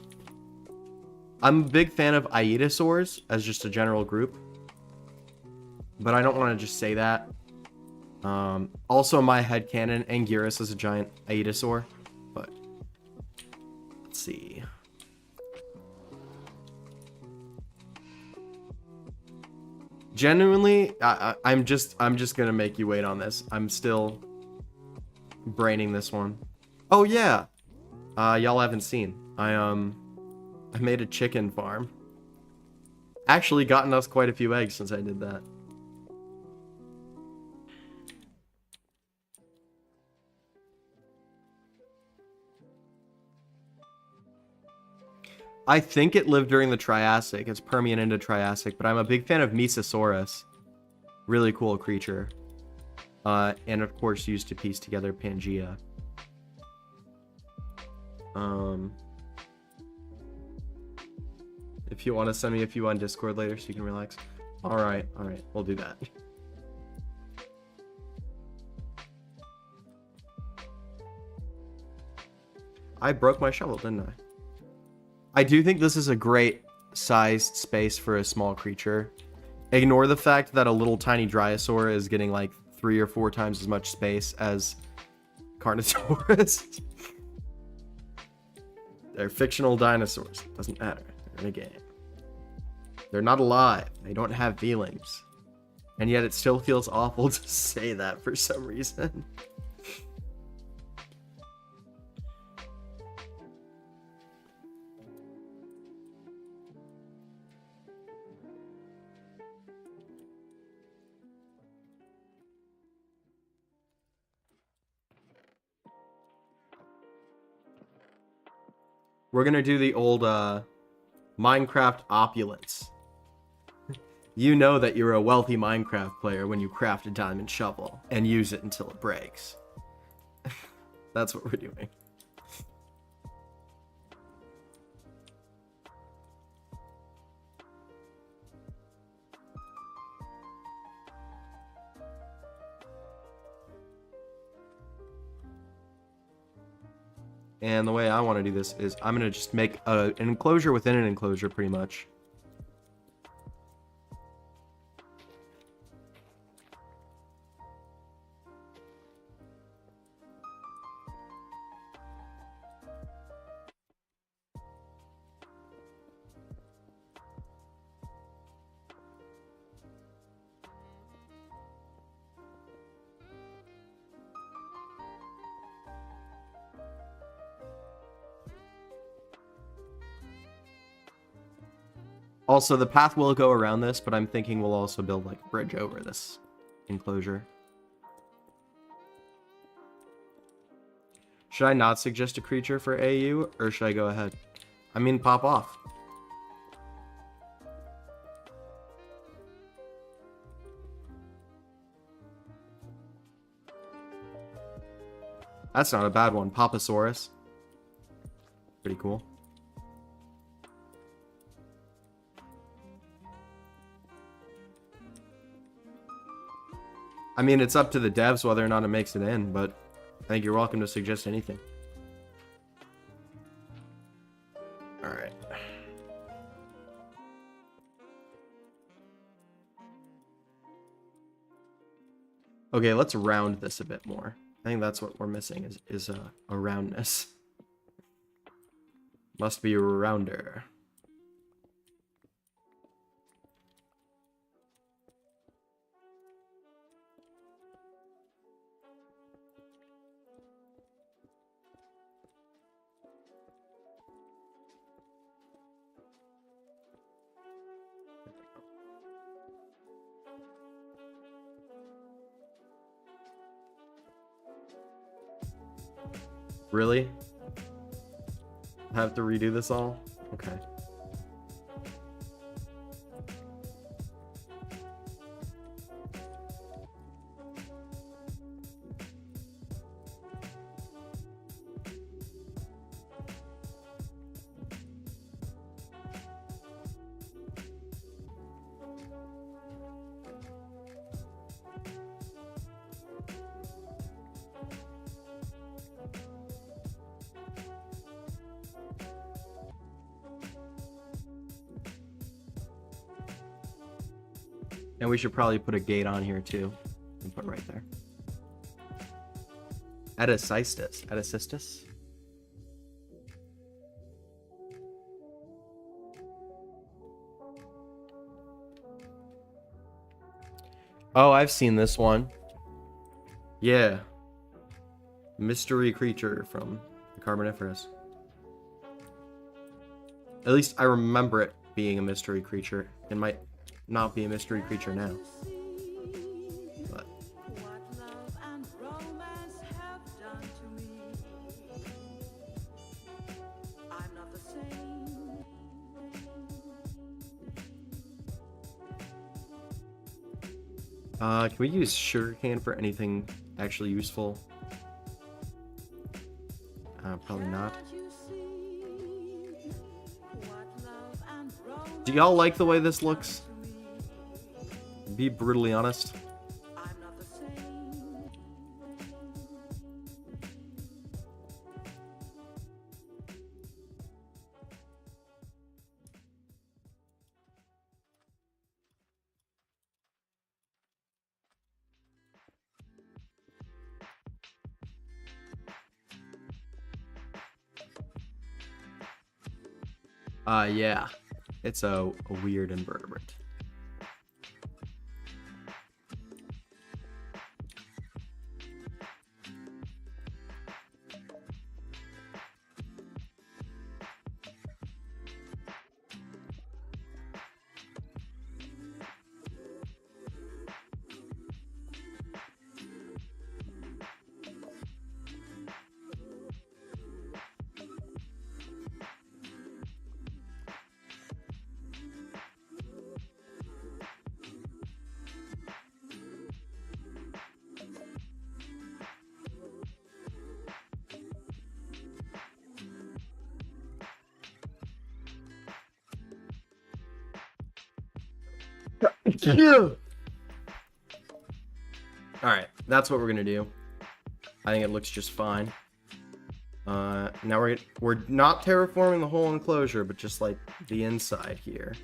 I'm a big fan of Aedosaurs as just a general group, but I don't want to just say that. Also, in my headcanon, Anguirus is a giant Aedosaur, but let's see. Genuinely, I'm just gonna make you wait on this. I'm still braining this one. Oh yeah. Y'all haven't seen. I made a chicken farm. Actually gotten us quite a few eggs since I did that. I think it lived during the Triassic. It's Permian into Triassic, but I'm a big fan of Mesosaurus. Really cool creature. And of course used to piece together Pangea. If you want to send me a few on Discord later so you can relax. Alright, we'll do that. I broke my shovel, didn't I? I do think this is a great sized space for a small creature. Ignore the fact that a little tiny Dryosaur is getting like 3 or 4 times as much space as Carnotaurus. They're fictional dinosaurs. Doesn't matter. They're in a game. They're not alive. They don't have feelings. And yet it still feels awful to say that for some reason. We're gonna do the old Minecraft opulence. You know that you're a wealthy Minecraft player when you craft a diamond shovel and use it until it breaks. That's what we're doing. And the way I want to do this is I'm going to just make an enclosure within an enclosure, pretty much. Also, the path will go around this, but I'm thinking we'll also build like a bridge over this enclosure. Should I not suggest a creature for AU, or should I go ahead? I mean, pop off. That's not a bad one. Papasaurus. Pretty cool. I mean, it's up to the devs whether or not it makes it in, but I think you're welcome to suggest anything. Alright. Okay, let's round this a bit more. I think that's what we're missing is a roundness. Must be a rounder. Really? I have to redo this all? Okay. And we should probably put a gate on here too. And put right there. Edicystis. Edicystis? Oh, I've seen this one. Yeah. Mystery creature from the Carboniferous. At least I remember it being a mystery creature. It might not be a mystery creature now. But Can we use sugarcane for anything actually useful? Probably not. Do y'all like the way this looks? Be brutally honest. Yeah. It's a weird invertebrate. Alright, that's what we're gonna do. I think it looks just fine. Now we're not terraforming the whole enclosure, but just like the inside here.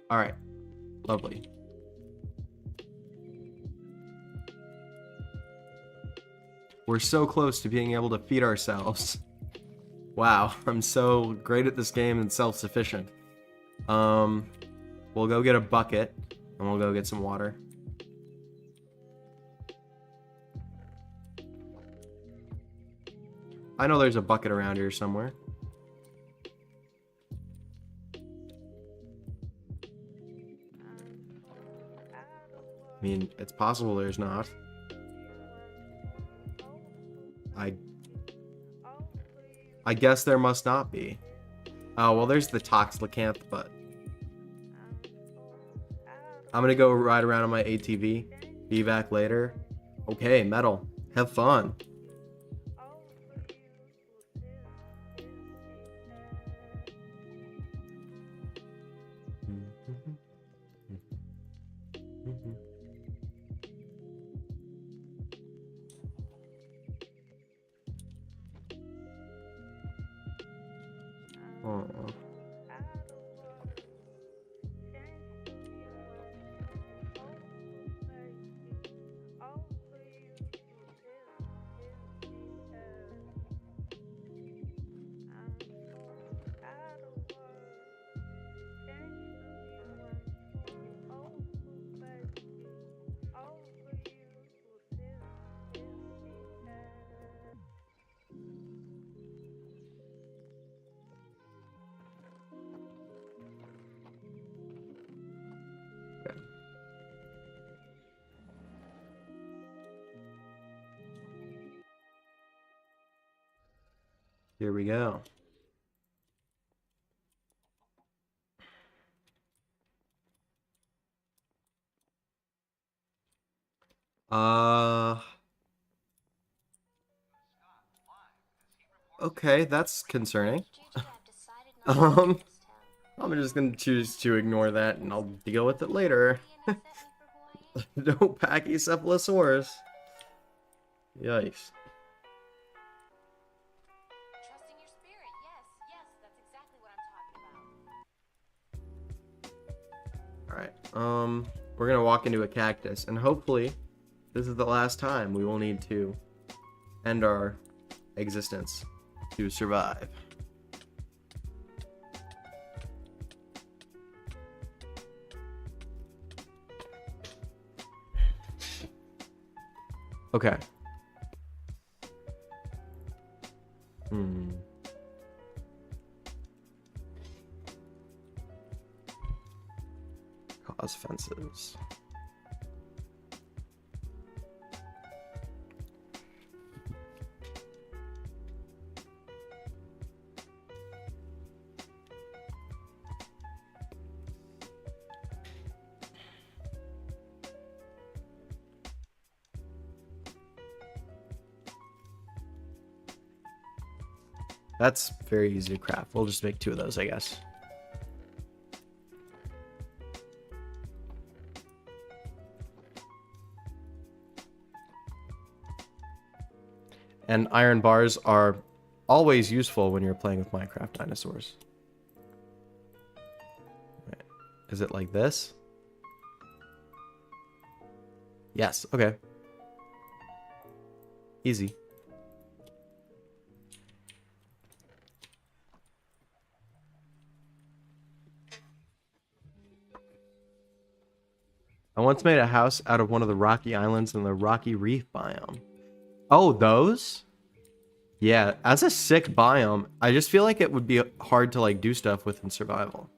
All right, lovely. We're so close to being able to feed ourselves. Wow, I'm so great at this game and self-sufficient. We'll go get a bucket and we'll go get some water. I know there's a bucket around here somewhere. I mean, it's possible there's not. I guess there must not be. Oh, well, there's the Toxlicanth, but I'm gonna go ride around on my ATV. Be back later. Okay, metal. Have fun. Oh. Here we go. Okay, that's concerning. I'm just gonna choose to ignore that and I'll deal with it later. No Pachycephalosaurus. Yikes. We're gonna walk into a cactus, and hopefully this is the last time we will need to end our existence to survive. Okay. Cause fences. That's very easy to craft. We'll just make 2 of those, I guess. And iron bars are always useful when you're playing with Minecraft dinosaurs. Right. Is it like this? Yes, okay. Easy. I once made a house out of one of the rocky islands in the rocky reef biome. Oh, those? Yeah, as a sick biome, I just feel like it would be hard to like do stuff with in survival.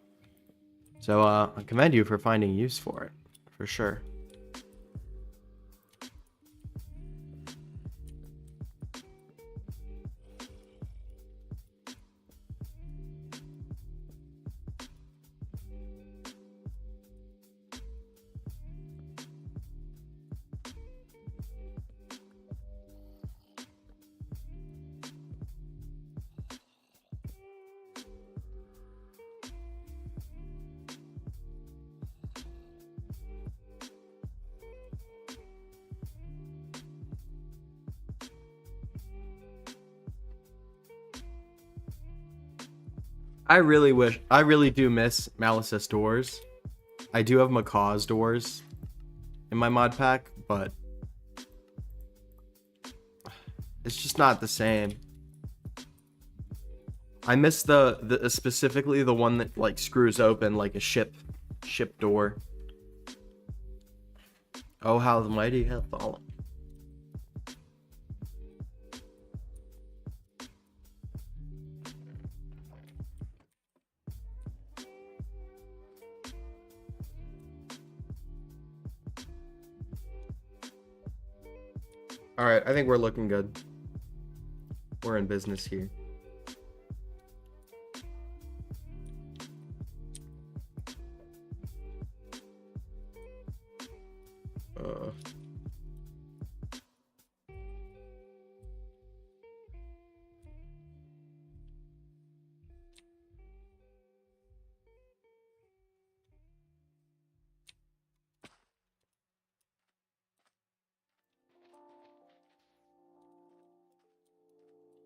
So I commend you for finding use for it, for sure. I really do miss Malice's doors. I do have Macaw's doors in my mod pack, but it's just not the same. I miss the specifically the one that like screws open like a ship door. Oh, how the mighty have fallen. All right, I think we're looking good. We're in business here.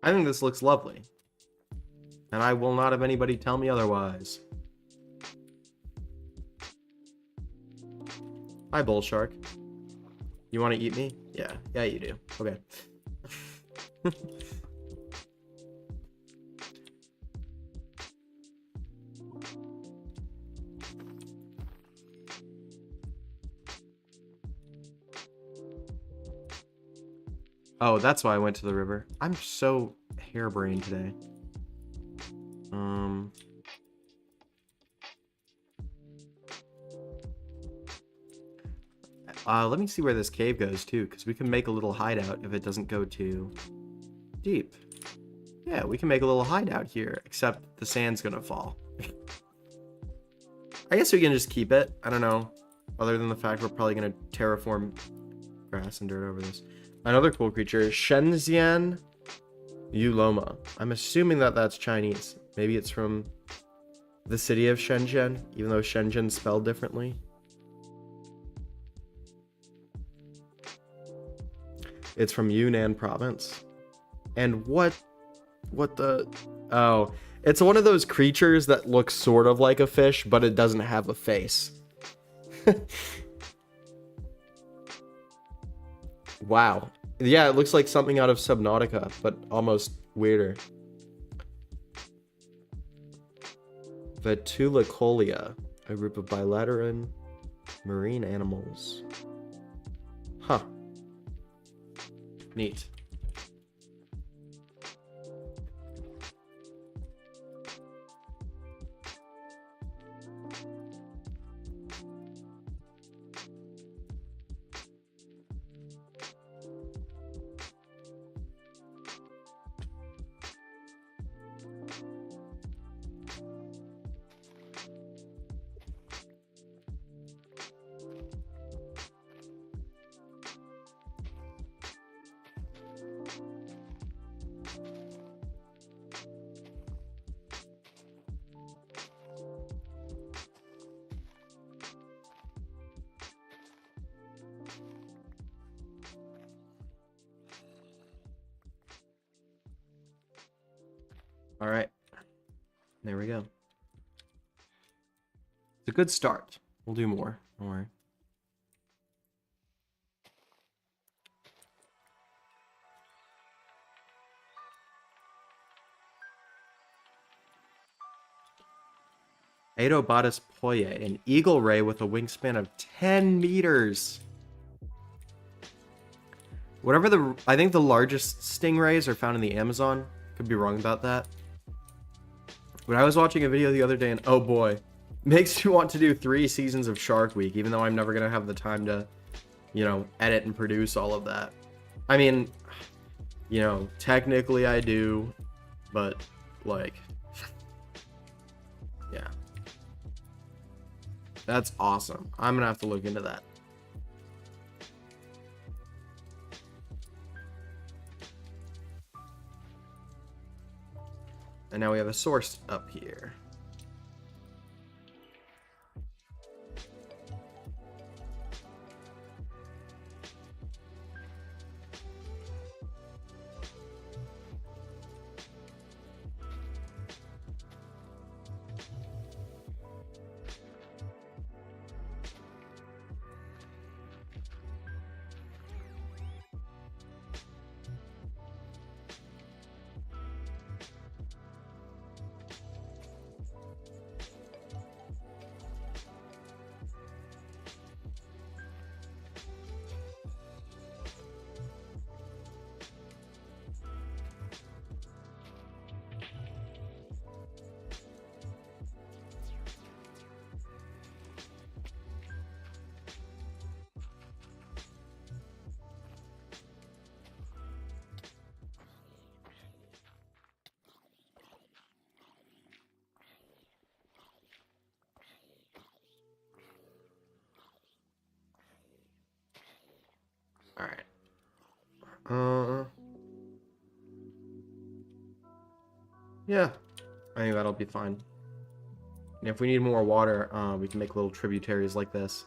I think this looks lovely. And I will not have anybody tell me otherwise. Hi, bull shark. You want to eat me? Yeah, you do. Okay. Oh, that's why I went to the river. I'm so harebrained today. Let me see where this cave goes too, because we can make a little hideout if it doesn't go too deep. Yeah, we can make a little hideout here, except the sand's gonna fall. I guess we can just keep it. I don't know. Other than the fact we're probably gonna terraform grass and dirt over this. Another cool creature is Shenzhen Yuloma. I'm assuming that that's Chinese. Maybe it's from the city of Shenzhen, even though Shenzhen's spelled differently. It's from Yunnan province. And what the... Oh, it's one of those creatures that looks sort of like a fish, but it doesn't have a face. Wow. Yeah, it looks like something out of Subnautica, but almost weirder. Vetulicolia, a group of bilateran marine animals. Huh. Neat. All right. There we go. It's a good start. We'll do more. Don't worry. Aedobatus poye, an eagle ray with a wingspan of 10 meters. Whatever I think the largest stingrays are found in the Amazon. Could be wrong about that. But I was watching a video the other day and oh boy, makes me want to do 3 seasons of Shark Week, even though I'm never going to have the time to, you know, edit and produce all of that. I mean, you know, technically I do, but like, yeah. That's awesome. I'm going to have to look into that. And now we have a source up here. All right. Yeah, I think that'll be fine. And if we need more water, we can make little tributaries like this.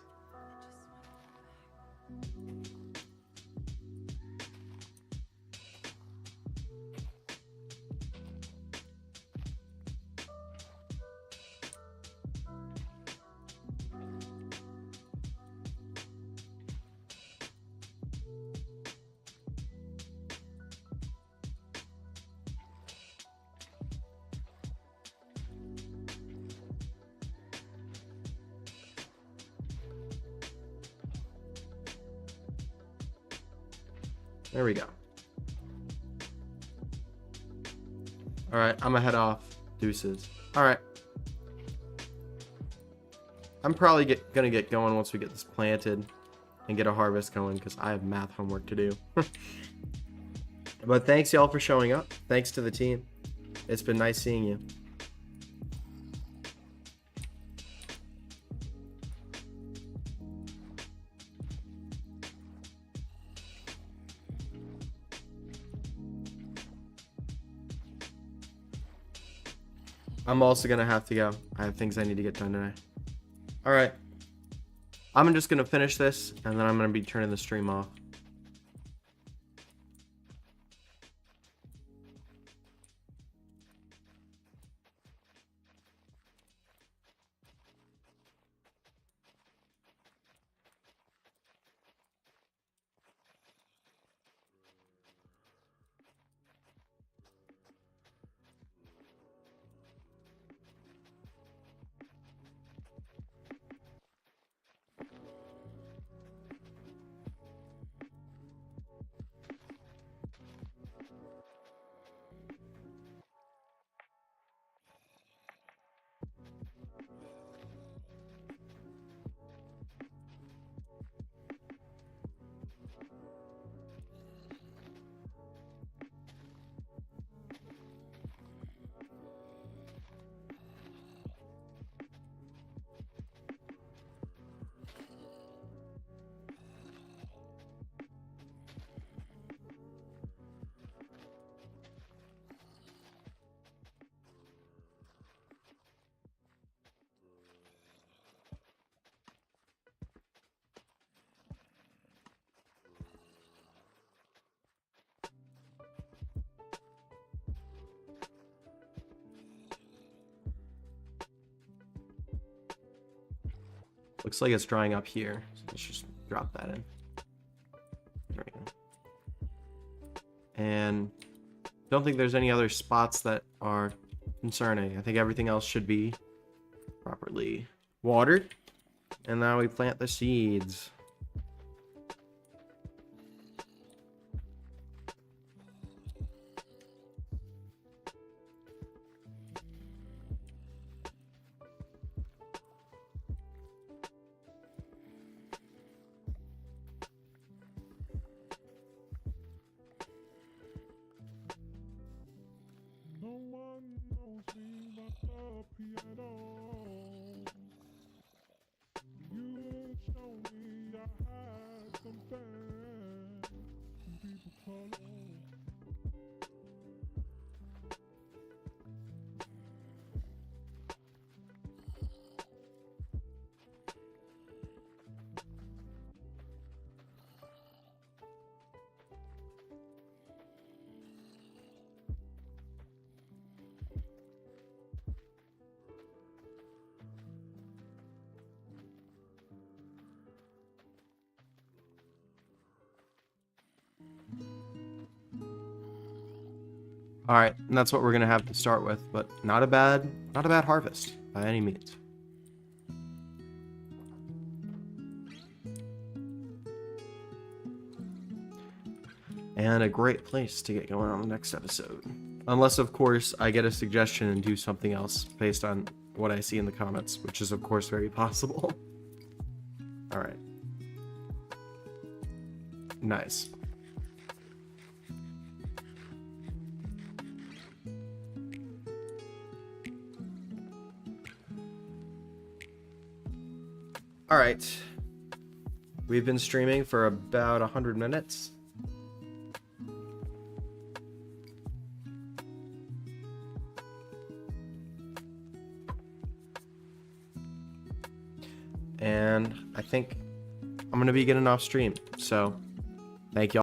There we go. All right, I'm gonna head off. Deuces. All right. I'm probably gonna get going once we get this planted and get a harvest going because I have math homework to do. But thanks y'all for showing up. Thanks to the team. It's been nice seeing you. I'm also gonna have to go. I have things I need to get done today. All right. I'm just gonna finish this and then I'm gonna be turning the stream off. Looks like it's drying up here. So let's just drop that in. There we go. And don't think there's any other spots that are concerning. I think everything else should be properly watered. And now we plant the seeds. All right, and that's what we're gonna have to start with, but not a bad harvest by any means. And a great place to get going on the next episode. Unless, of course, I get a suggestion and do something else based on what I see in the comments, which is, of course, very possible. All right. Nice. All right. We've been streaming for about 100 minutes. And I think I'm going to be getting off stream. So, thank you all.